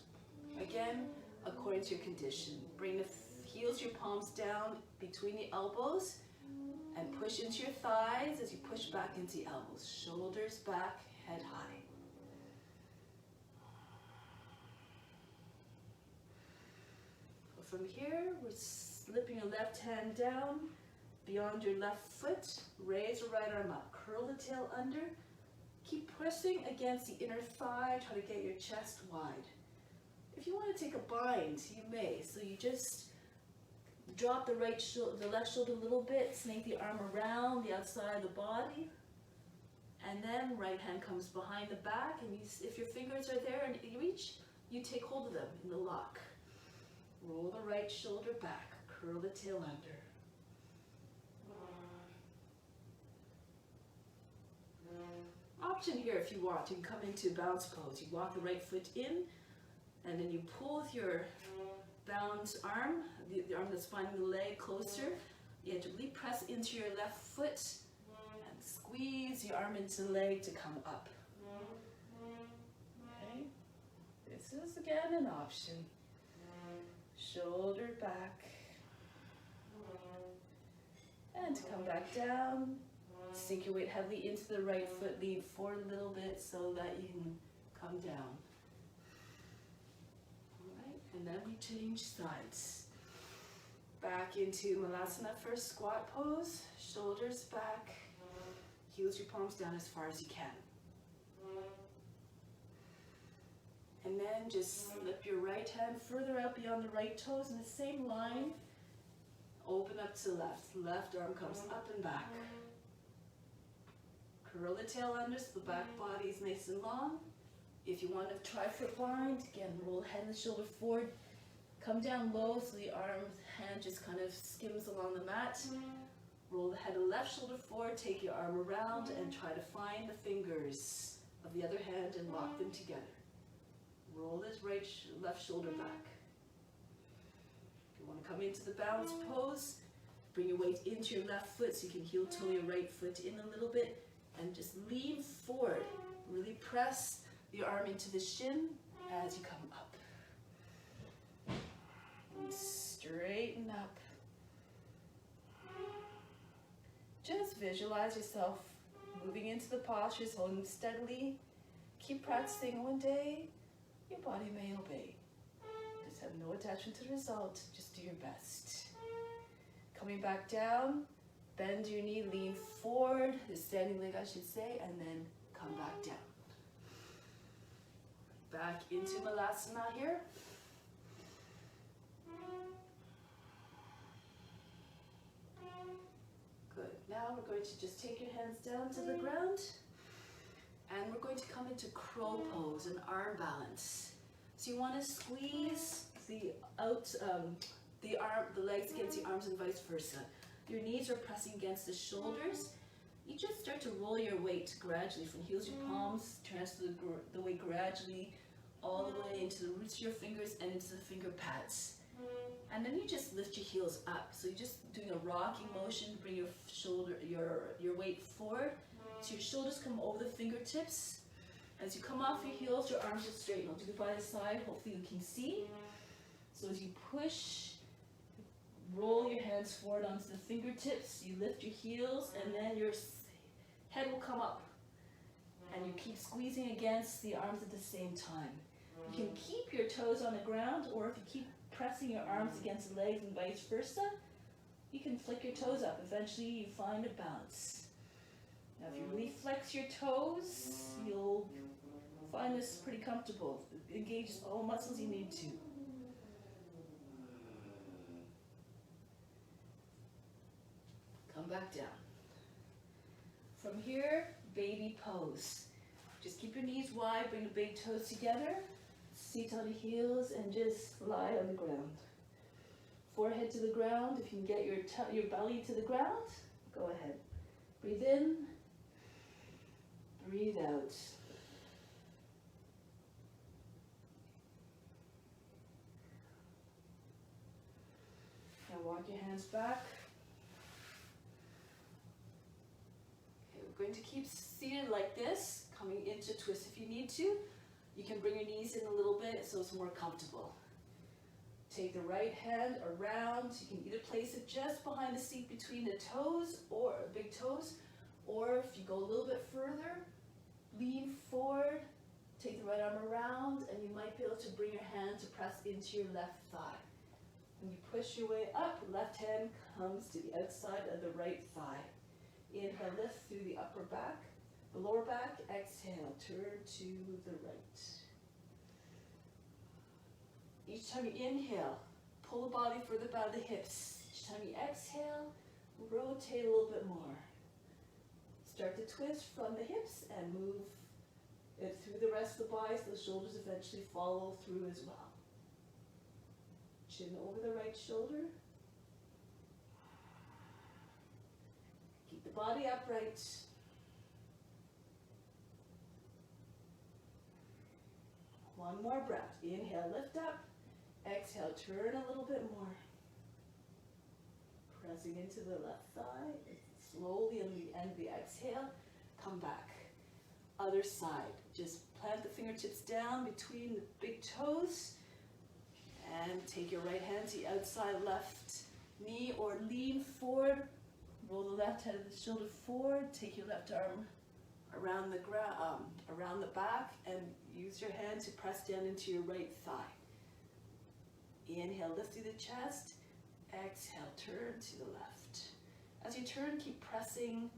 again, according to your condition. Bring the heels, your palms down between the elbows, and push into your thighs as you push back into the elbows. Shoulders back, head high. From here, we're slipping your left hand down beyond your left foot. Raise your right arm up. Curl the tail under. Keep pressing against the inner thigh. Try to get your chest wide. If you want to take a bind, you may. So you just drop the left shoulder a little bit. Snake the arm around the outside of the body. And then right hand comes behind the back. And if your fingers are there and you reach, you take hold of them in the lock. Roll the right shoulder back, curl the tail under. Option here if you want, you can come into bounce pose. You walk the right foot in, and then you pull with your bounce arm, the arm that's binding the leg closer. You have to really press into your left foot and squeeze your arm into the leg to come up. Okay, this is again an option. Shoulder back, and to come back down, sink your weight heavily into the right foot, lean forward a little bit so that you can come down. Alright, and then we change sides. Back into Malasana first, squat pose, shoulders back, heels your palms down as far as you can. And then just slip your right hand further out beyond the right toes in the same line. Open up to the left. Left arm comes up and back. Curl the tail under so the back body is nice and long. If you want to try foot bind, again, roll head and shoulder forward. Come down low so the hand just kind of skims along the mat. Roll the head of the left shoulder forward, take your arm around and try to find the fingers of the other hand and lock them together. Roll this left shoulder back. You want to come into the balance pose. Bring your weight into your left foot so you can heel toe your right foot in a little bit and just lean forward. Really press the arm into the shin as you come up. And straighten up. Just visualize yourself moving into the postures, holding steadily. Keep practicing. One day, your body may obey. Just have no attachment to the result. Just do your best. Coming back down, bend your knee, lean forward, the standing leg I should say, and then come back down. Back into Malasana here. Good. Now we're going to just take your hands down to the ground, and we're going to come into crow pose, an arm balance. So you want to squeeze the legs against the arms and vice versa. Your knees are pressing against the shoulders. You just start to roll your weight gradually from heels to palms, transfer the weight gradually all the way into the roots of your fingers and into the finger pads. And then you just lift your heels up. So you're just doing a rocking motion, bring your weight forward. So your shoulders come over the fingertips. As you come off your heels, your arms are straight. I'll do it by the side, hopefully you can see. So as you push, roll your hands forward onto the fingertips, you lift your heels, and then your head will come up. And you keep squeezing against the arms at the same time. You can keep your toes on the ground, or if you keep pressing your arms against the legs and vice versa, you can flick your toes up. Eventually you find a balance. Now if you really flex your toes, you'll find this pretty comfortable. It engages all muscles you need to. Come back down. From here, baby pose. Just keep your knees wide, bring the big toes together, seat on the heels, and just lie on the ground. Forehead to the ground. If you can get your belly to the ground, go ahead. Breathe in, breathe out. Now walk your hands back. We're going to keep seated like this, coming into twist if you need to. You can bring your knees in a little bit so it's more comfortable. Take the right hand around. You can either place it just behind the seat between the toes or big toes, or if you go a little bit further, lean forward, take the right arm around, and you might be able to bring your hand to press into your left thigh. When you push your way up, left hand comes to the outside of the right thigh. Inhale, lift through the upper back, the lower back. Exhale, turn to the right. Each time you inhale, pull the body further back to the hips. Each time you exhale, rotate a little bit more. Start to twist from the hips and move it through the rest of the body so the shoulders eventually follow through as well. Chin over the right shoulder. Keep the body upright. One more breath. Inhale, lift up. Exhale, turn a little bit more. Pressing into the left thigh. Slowly on the end of the exhale, come back. Other side. Just plant the fingertips down between the big toes. And take your right hand to the outside left knee or lean forward. Roll the left head of the shoulder forward. Take your left arm around the ground, around the back, and use your hand to press down into your right thigh. Inhale, lift through the chest. Exhale, turn to the left. As you turn, keep pressing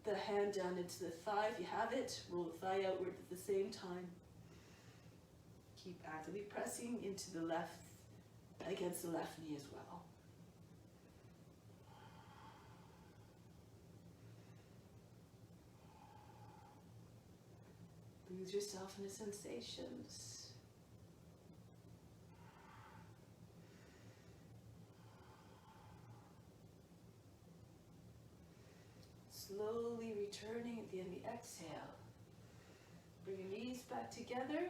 the hand down into the thigh. If you have it, roll the thigh outward at the same time. Keep actively pressing into the left, against the left knee as well. Lose yourself in the sensations. Slowly returning at the end of the exhale. Bring your knees back together.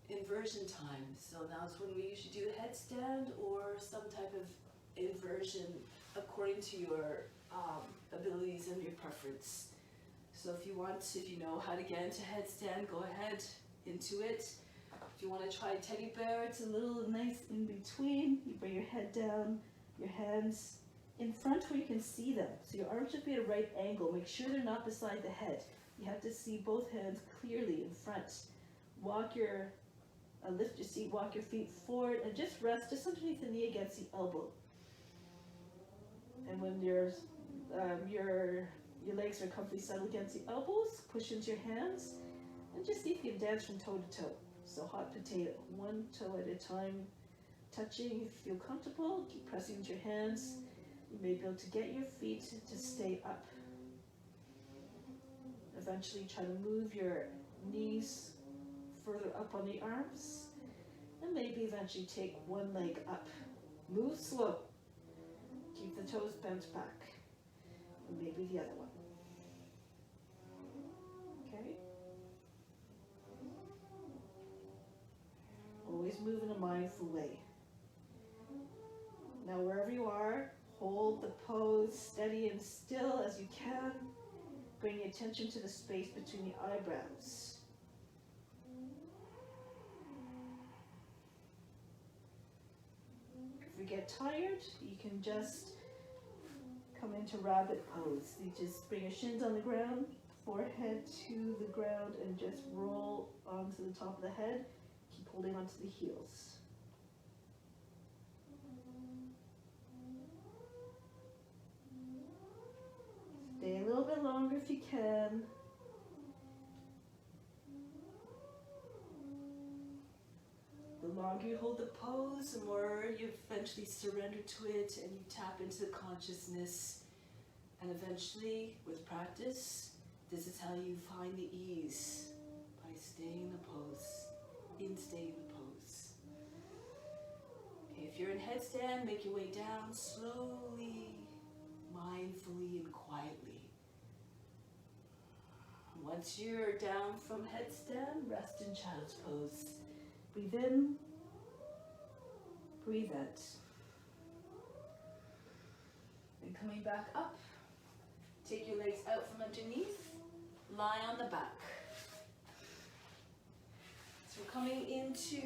inversion time. So that's when we usually do a headstand or some type of inversion according to your abilities and your preference. So if you know how to get into headstand, go ahead into it. If you want to try teddy bear, it's a little nice in between. You bring your head down, your hands in front where you can see them. So your arms should be at a right angle. Make sure they're not beside the head. You have to see both hands clearly in front. Lift your seat, walk your feet forward, and just rest just underneath the knee against the elbow. And when your legs are comfortably settled against the elbows, push into your hands, and just see if you can dance from toe to toe. So hot potato, one toe at a time, touching. If you feel comfortable, keep pressing with your hands. You may be able to get your feet to stay up. Eventually try to move your knees further up on the arms, and maybe eventually take one leg up. Move slow. Keep the toes bent back. And maybe the other one. Okay? Always move in a mindful way. Now wherever you are, hold the pose steady and still as you can. Bring your attention to the space between the eyebrows. If you get tired, you can just come into rabbit pose. You just bring your shins on the ground, forehead to the ground, and just roll onto the top of the head. Keep holding onto the heels. Stay a little bit longer if you can. The longer you hold the pose, the more you eventually surrender to it and you tap into the consciousness. And eventually, with practice, this is how you find the ease, by staying in the pose, staying in the pose. Okay, if you're in headstand, make your way down slowly, mindfully and quietly. Once you're down from headstand, rest in child's pose. Breathe in, breathe out. And coming back up, take your legs out from underneath, lie on the back. So we're coming into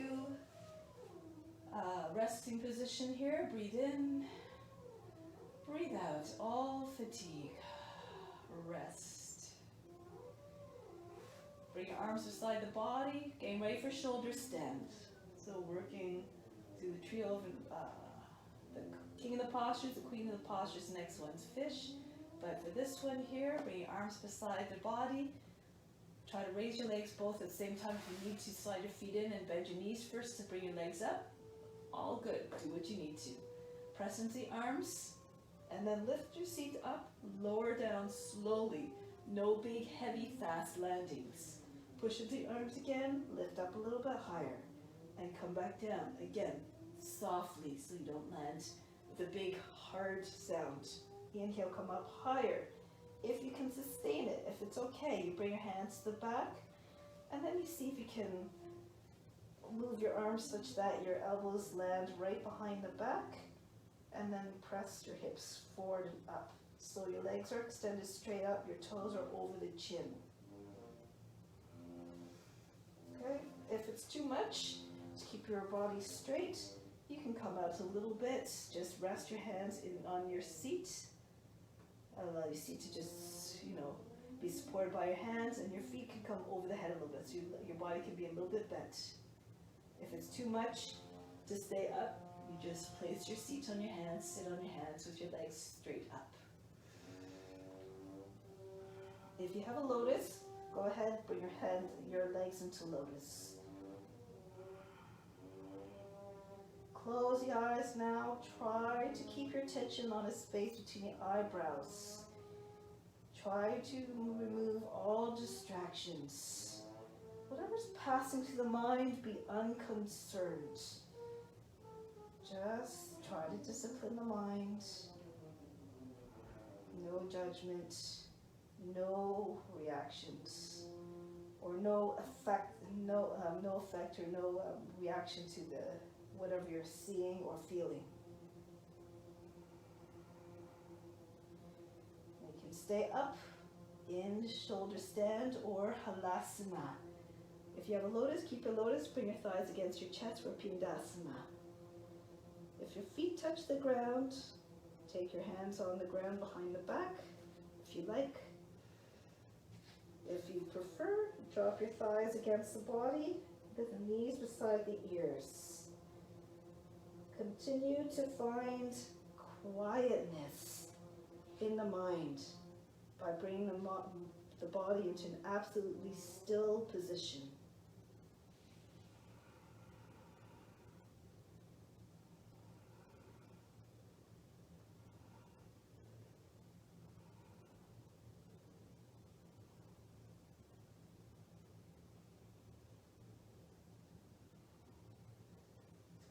resting position here. Breathe in, breathe out, all fatigue, rest. Bring your arms beside the body, getting ready for shoulder stand. So working through the trio of the king of the postures, the queen of the postures, next one's fish. But for this one here, bring your arms beside the body. Try to raise your legs both at the same time. If you need to, slide your feet in and bend your knees first to bring your legs up. All good, do what you need to. Press into the arms, and then lift your seat up, lower down slowly. No big, heavy, fast landings. Push into the arms again, lift up a little bit higher, and come back down again, softly, so you don't land with a big, hard sound. Inhale, come up higher. If you can sustain it, if it's okay, you bring your hands to the back, and then you see if you can move your arms such that your elbows land right behind the back, and then press your hips forward and up. So your legs are extended straight up, your toes are over the chin. Okay, if it's too much, just keep your body straight. You can come out a little bit, just rest your hands on your seat. Allow your seat to just, be supported by your hands, and your feet can come over the head a little bit, so your body can be a little bit bent. If it's too much to stay up, you just place your seat on your hands, sit on your hands with your legs straight up. If you have a lotus, go ahead, bring your legs into lotus. Close the eyes now. Try to keep your attention on the space between the eyebrows. Try to remove all distractions. Whatever's passing through the mind, be unconcerned. Just try to discipline the mind. No judgment. No reactions. or no effect, no effect or no reaction to the whatever you're seeing or feeling. You can stay up in shoulder stand or halasana. If you have a lotus, keep your lotus, bring your thighs against your chest for pindasana. If your feet touch the ground, take your hands on the ground behind the back, if you like. If you prefer, drop your thighs against the body, with the knees beside the ears. Continue to find quietness in the mind by bringing the body into an absolutely still position.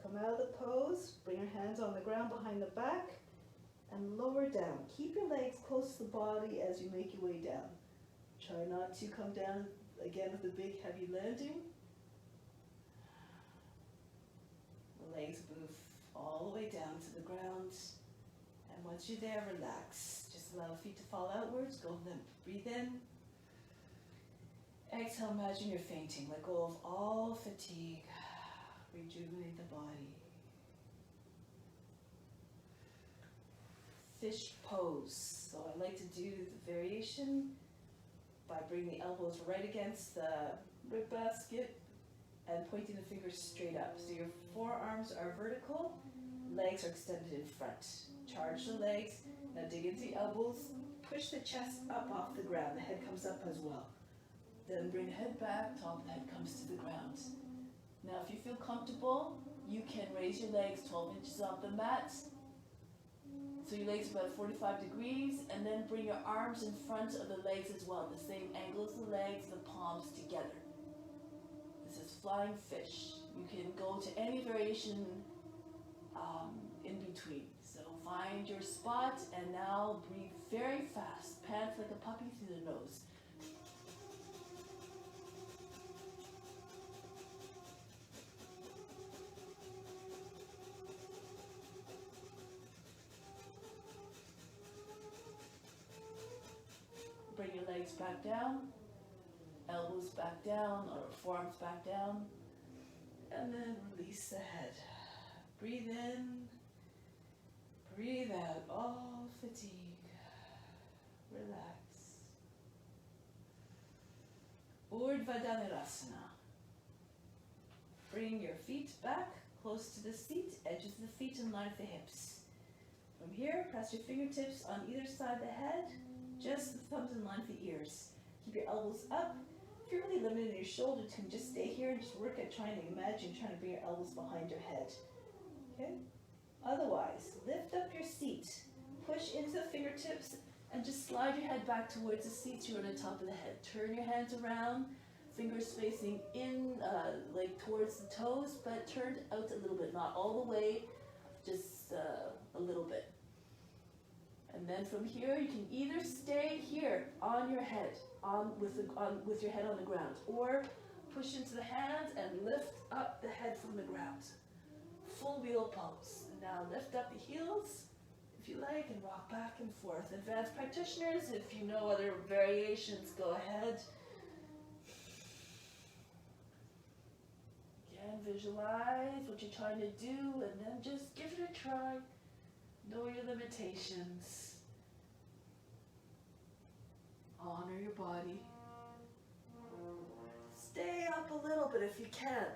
Come out of the pose, bring your hands on the ground behind the back, and lower down. Keep your legs close to the body as you make your way down. Try not to come down again with a big heavy landing. The legs move all the way down to the ground. And once you're there, relax. Just allow the feet to fall outwards, go limp. Breathe in. Exhale, imagine you're fainting. Let go of all fatigue. Rejuvenate the body. Fish pose. So I like to do the variation by bringing the elbows right against the rib basket and pointing the fingers straight up. So your forearms are vertical, legs are extended in front. Charge the legs. Now dig into the elbows. Push the chest up off the ground. The head comes up as well. Then bring the head back, top of the head comes to the ground. Now if you feel comfortable, you can raise your legs 12 inches off the mat. So your legs are about 45 degrees, and then bring your arms in front of the legs as well. The same angle as the legs, the palms together. This is flying fish. You can go to any variation in between. So find your spot, and now breathe very fast. Pant like a puppy through the nose. Bring your legs back down, elbows back down, or forearms back down, and then release the head. Breathe in, breathe out, all fatigue. Relax. Urdhva Dhanurasana. Bring your feet back, close to the seat, edges of the feet in line with the hips. From here, press your fingertips on either side of the head, just the thumbs in line with the ears. Keep your elbows up. If you're really limited in your shoulders, you can just stay here and just work at trying to bring your elbows behind your head. Okay? Otherwise, lift up your seat, push into the fingertips, and just slide your head back towards the seat so you're on the top of the head. Turn your hands around, fingers facing in, like towards the toes, but turned out a little bit, not all the way, just a little bit. And then from here, you can either stay here on your head, with your head on the ground, or push into the hands and lift up the head from the ground. Full wheel pose. And now lift up the heels, if you like, and rock back and forth. Advanced practitioners, if you know other variations, go ahead. Again, visualize what you're trying to do, and then just give it a try. Know your limitations. Honor your body. Stay up a little bit if you can.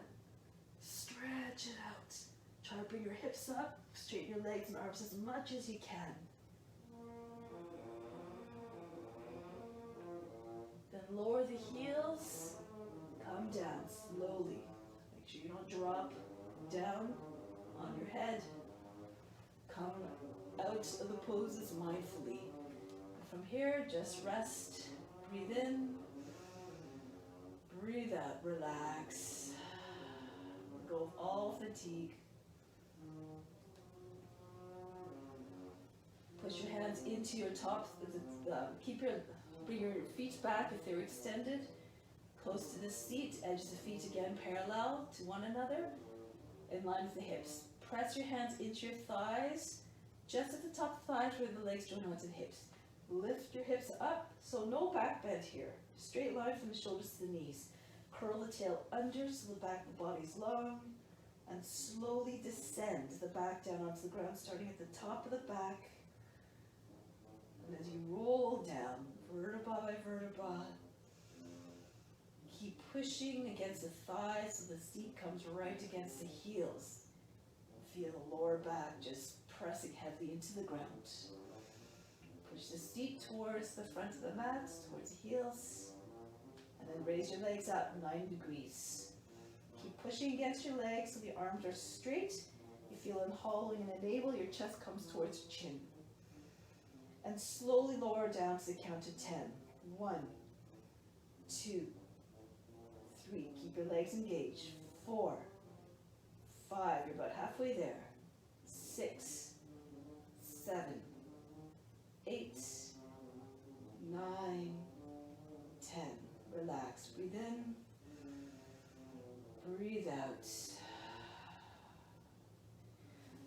Stretch it out. Try to bring your hips up. Straighten your legs and arms as much as you can. Then lower the heels. Come down slowly. Make sure you don't drop down on your head. Come out of the poses mindfully. And from here, just rest. Breathe in. Breathe out. Relax. Let go of all fatigue. Push your hands into your tops. Bring your feet back if they're extended. close to the seat, edges of feet again parallel to one another, in line with the hips. Press your hands into your thighs, just at the top of the thighs where the legs join onto the hips. Lift your hips up, so no back bend here. Straight line from the shoulders to the knees. Curl the tail under so the back of the body's long, and slowly descend the back down onto the ground, starting at the top of the back. And as you roll down, vertebra by vertebra, keep pushing against the thighs so the seat comes right against the heels. Feel the lower back just pressing heavily into the ground. Push the seat towards the front of the mat, towards the heels, and then raise your legs up 9 degrees. Keep pushing against your legs so the arms are straight. You feel them hollowing in the navel, your chest comes towards your chin. And slowly lower down to the count of 10. 1, 2, 3. Keep your legs engaged. 4, 5. You're about halfway there. 6, 7, 8, 9, 10. Relax. Breathe in. Breathe out.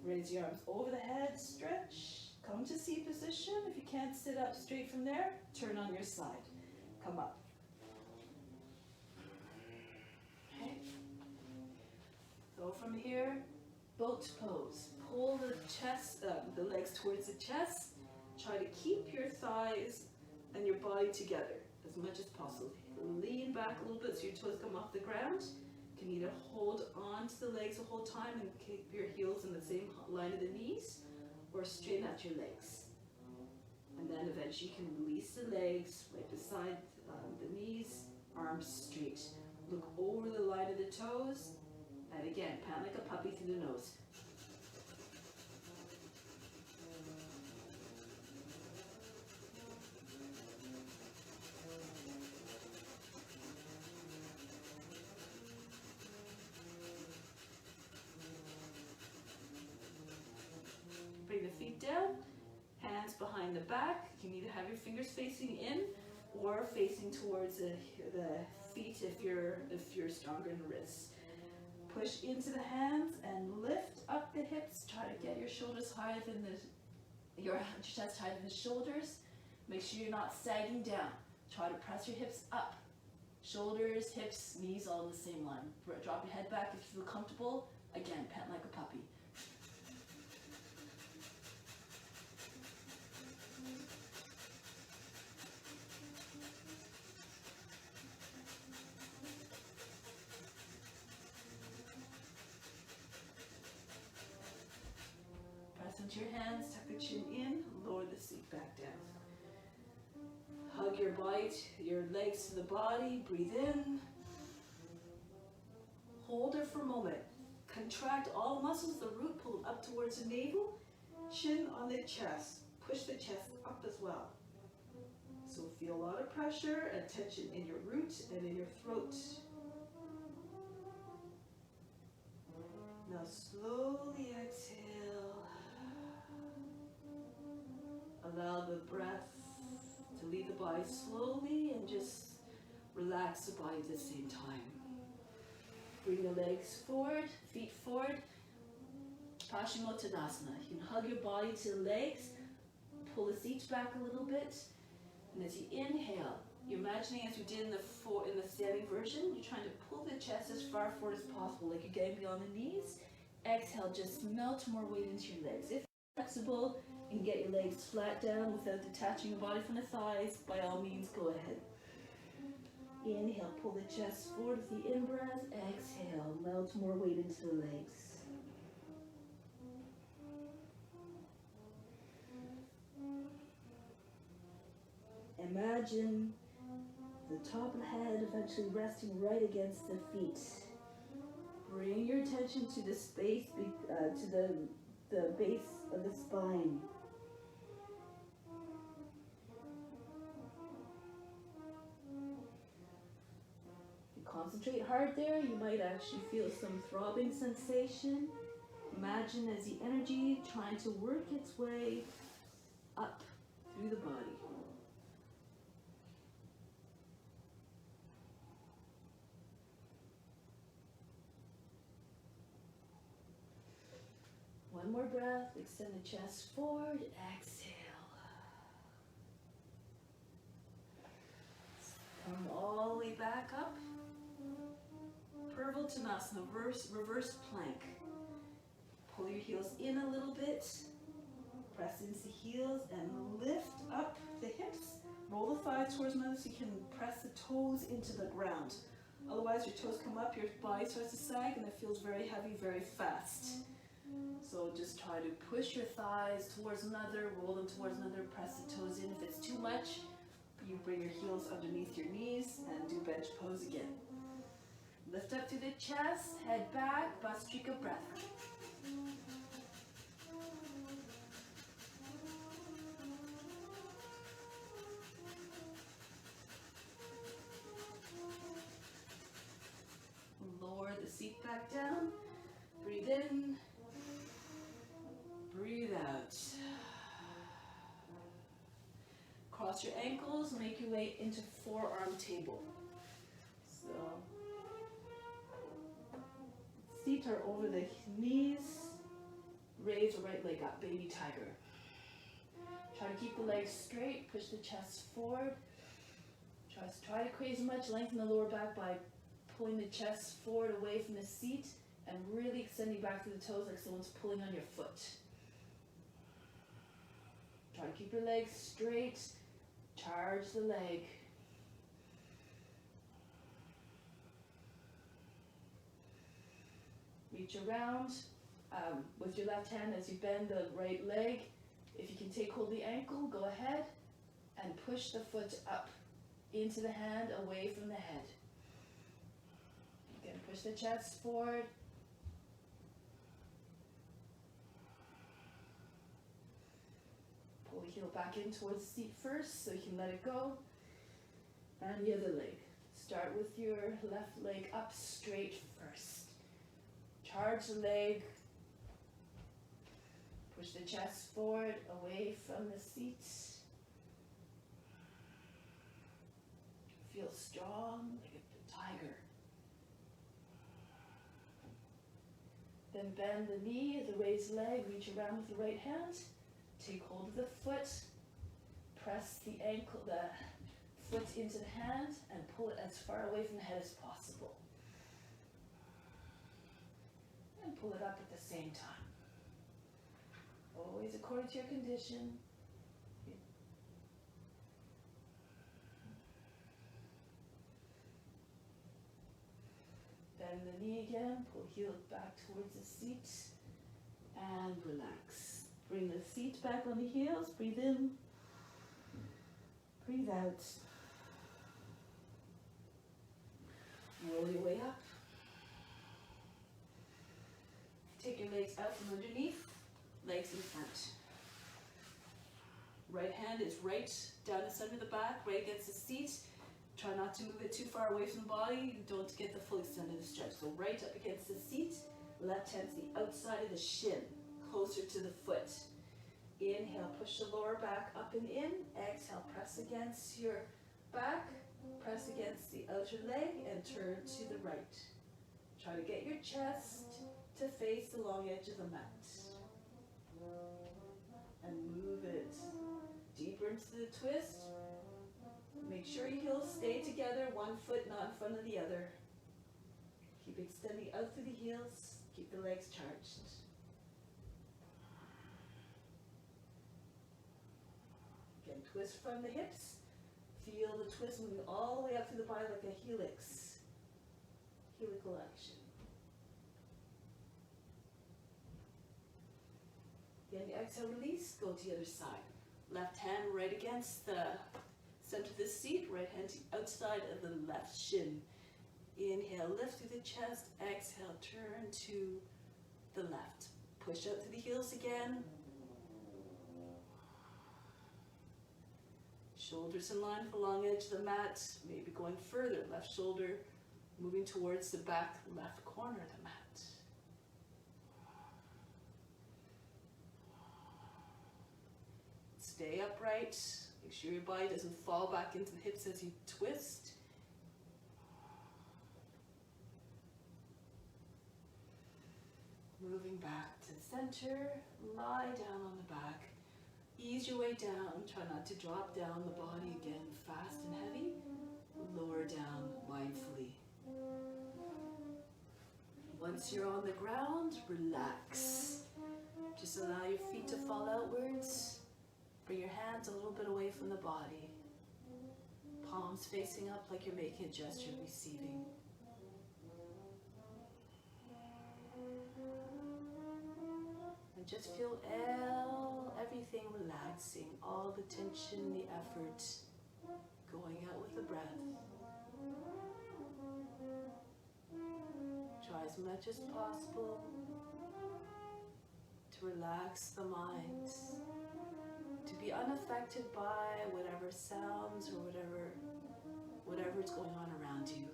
Raise your arms over the head. Stretch. Come to seat position. If you can't sit up straight from there, turn on your side. Come up. Okay. Go from here. Boat pose. Pull the chest, the legs towards the chest. Try to keep your thighs and your body together as much as possible. Lean back a little bit so your toes come off the ground. You can either hold on to the legs the whole time and keep your heels in the same line of the knees, or straighten out your legs. And then eventually you can release the legs right beside the knees, arms straight. Look over the line of the toes, and again, pant like a puppy through the nose. Bring the feet down, hands behind the back. You can either have your fingers facing in or facing towards the feet if you're stronger in the wrists. Push into the hands and lift up the hips. Try to get your shoulders higher than your chest higher than the shoulders. Make sure you're not sagging down. Try to press your hips up. Shoulders, hips, knees all in the same line. Drop your head back if you feel comfortable. Again, pant like a puppy. Into your hands, tuck the chin in, lower the seat back down. Hug your body, your legs to the body, breathe in. Hold her for a moment. Contract all muscles, the root, pull up towards the navel, chin on the chest. Push the chest up as well. So feel a lot of pressure and tension in your root and in your throat. Now slowly exhale. Allow the breath to leave the body slowly and just relax the body at the same time. Bring the legs forward, feet forward. Paschimottanasana. You can hug your body to the legs, pull the seat back a little bit, and as you inhale, you're imagining as you did in the standing version, you're trying to pull the chest as far forward as possible, like you're getting beyond the knees. Exhale, just melt more weight into your legs. If flexible, you can get your legs flat down without detaching your body from the thighs. By all means, go ahead. Inhale, pull the chest forward with the in-breath. Exhale, melt more weight into the legs. Imagine the top of the head eventually resting right against the feet. Bring your attention to the space, to the base of the spine. If you concentrate hard there, you might actually feel some throbbing sensation. Imagine as the energy trying to work its way up through the body. One more breath. Extend the chest forward. Exhale. Come all the way back up. Purvottanasana, reverse plank. Pull your heels in a little bit. Press into the heels and lift up the hips. Roll the thighs towards one another so you can press the toes into the ground. Otherwise your toes come up, your body starts to sag, and it feels very heavy, very fast. So just try to push your thighs towards another, roll them towards another, press the toes in. If it's too much, you bring your heels underneath your knees and do bench pose again. Lift up through the chest, head back, Bhastrika breath. Lower the seat back down. Breathe in. Breathe out. Cross your ankles, make your way into forearm table. So, feet are over the knees. Raise the right leg up, baby tiger. Try to keep the legs straight, push the chest forward. Try to create as much length in the lower back by pulling the chest forward away from the seat and really extending back through the toes like someone's pulling on your foot. Try to keep your legs straight. Charge the leg. Reach around with your left hand as you bend the right leg. If you can take hold of the ankle, go ahead and push the foot up into the hand, away from the head. Again, push the chest forward. Pull the heel back in towards the seat first so you can let it go. And the other leg. Start with your left leg up straight first. Charge the leg. Push the chest forward, away from the seat. Feel strong like a tiger. Then bend the knee, the raised leg, reach around with the right hand. Take hold of the foot, press the ankle, the foot into the hand, and pull it as far away from the head as possible. And pull it up at the same time. Always according to your condition. Bend the knee again, pull heel back towards the seat, and relax. Bring the feet back on the heels, breathe in, breathe out. Roll your way up. Take your legs out from underneath, legs in front. Right hand is right down the center of the back, right against the seat. Try not to move it too far away from the body. Don't get the full extent of the stretch. So right up against the seat, left hand to the outside of the shin, closer to the foot. Inhale, push the lower back up and in. Exhale, press against your back, press against the outer leg, and turn to the right. Try to get your chest to face the long edge of the mat. And move it deeper into the twist. Make sure your heels stay together, one foot not in front of the other. Keep extending out through the heels, keep the legs charged. Again, twist from the hips. Feel the twist moving all the way up through the body like a helix. Helical action. Again, exhale, release, go to the other side. Left hand right against the center of the seat, right hand to the outside of the left shin. Inhale, lift through the chest. Exhale, turn to the left. Push out through the heels again. Shoulders in line with the long edge of the mat. Maybe going further. Left shoulder moving towards the back left corner of the mat. Stay upright. Make sure your body doesn't fall back into the hips as you twist. Moving back to the center, lie down on the back. Ease your way down, try not to drop down the body again, fast and heavy. Lower down mindfully. Once you're on the ground, relax. Just allow your feet to fall outwards. Bring your hands a little bit away from the body. Palms facing up like you're making a gesture, receiving. And just feel everything relaxing, all the tension, the effort, going out with the breath. Try as much as possible to relax the mind, to be unaffected by whatever sounds or whatever's going on around you.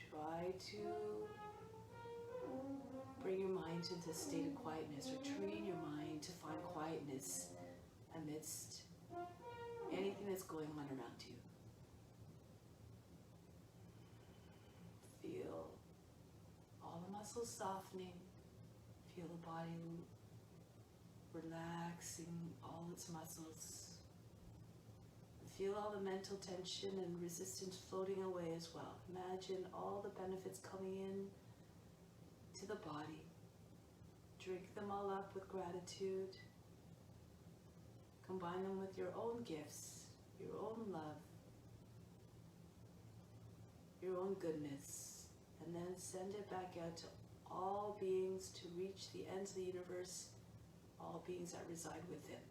Try to bring your mind into a state of quietness, or train your mind to find quietness amidst anything that's going on around you. Feel all the muscles softening. Feel the body relaxing all its muscles. Feel all the mental tension and resistance floating away as well. Imagine all the benefits coming in to the body. Drink them all up with gratitude. Combine them with your own gifts, your own love, your own goodness, and then send it back out to all beings to reach the ends of the universe, all beings that reside within.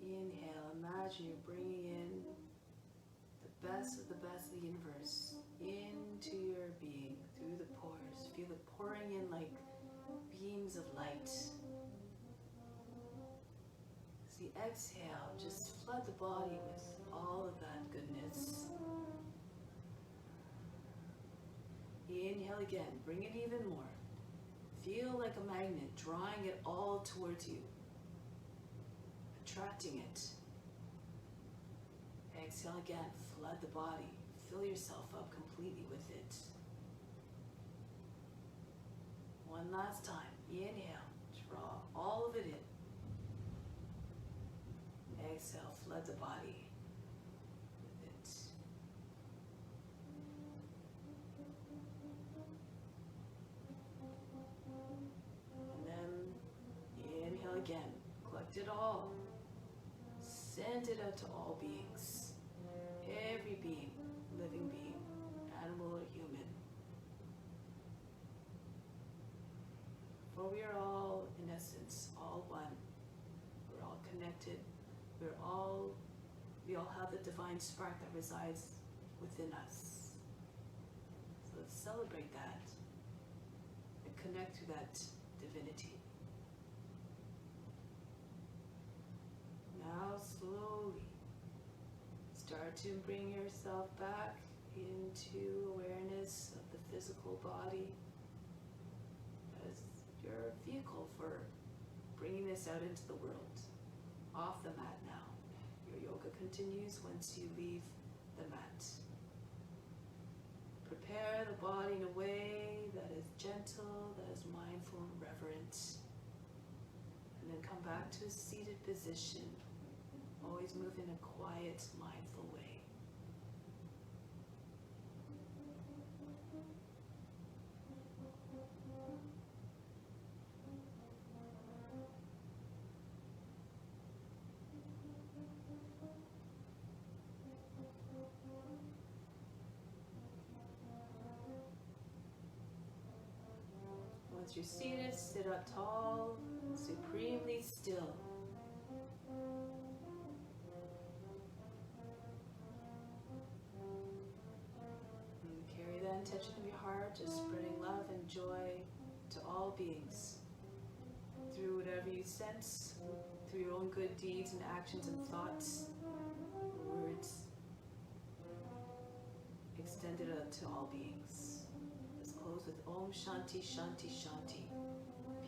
Inhale, imagine you're bringing in the best of the universe into your being, through the pores. Feel it pouring in like beams of light. As you exhale, just flood the body with all of that goodness. Inhale again, bring it even more. Feel like a magnet, drawing it all towards you. Attracting it. Exhale again, flood the body. Fill yourself up completely with it. One last time. Inhale, draw all of it in. Exhale, flood the body with it. And then inhale again, collect it all. Send it out to all beings, every being, living being, animal, or human. For we are all, in essence, all one. We're all connected. We all have the divine spark that resides within us. So let's celebrate that and connect to that divinity. Now slowly start to bring yourself back into awareness of the physical body as your vehicle for bringing this out into the world. Off the mat now. Your yoga continues once you leave the mat. Prepare the body in a way that is gentle, that is mindful and reverent. And then come back to a seated position. Always move in a quiet, mindful way. Once you're seated, sit up tall, supremely still. And carry that intention of your heart, just spreading love and joy to all beings. Through whatever you sense, through your own good deeds and actions and thoughts, words. Extend it out to all beings. Let's close with Om Shanti Shanti Shanti.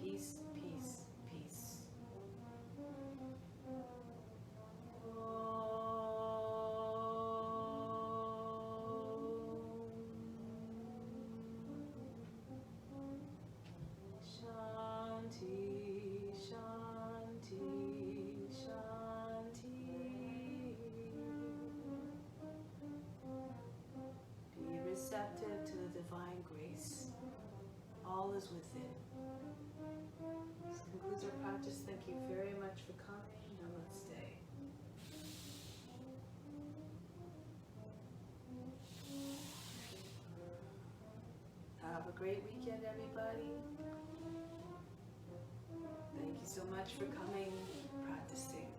Peace, peace, peace. Shanti, Shanti, Shanti. Be receptive to the divine grace. All is within. This concludes our practice. Thank you very much for coming. Namaste. Have a great weekend, everybody. Thank you so much for coming, practicing.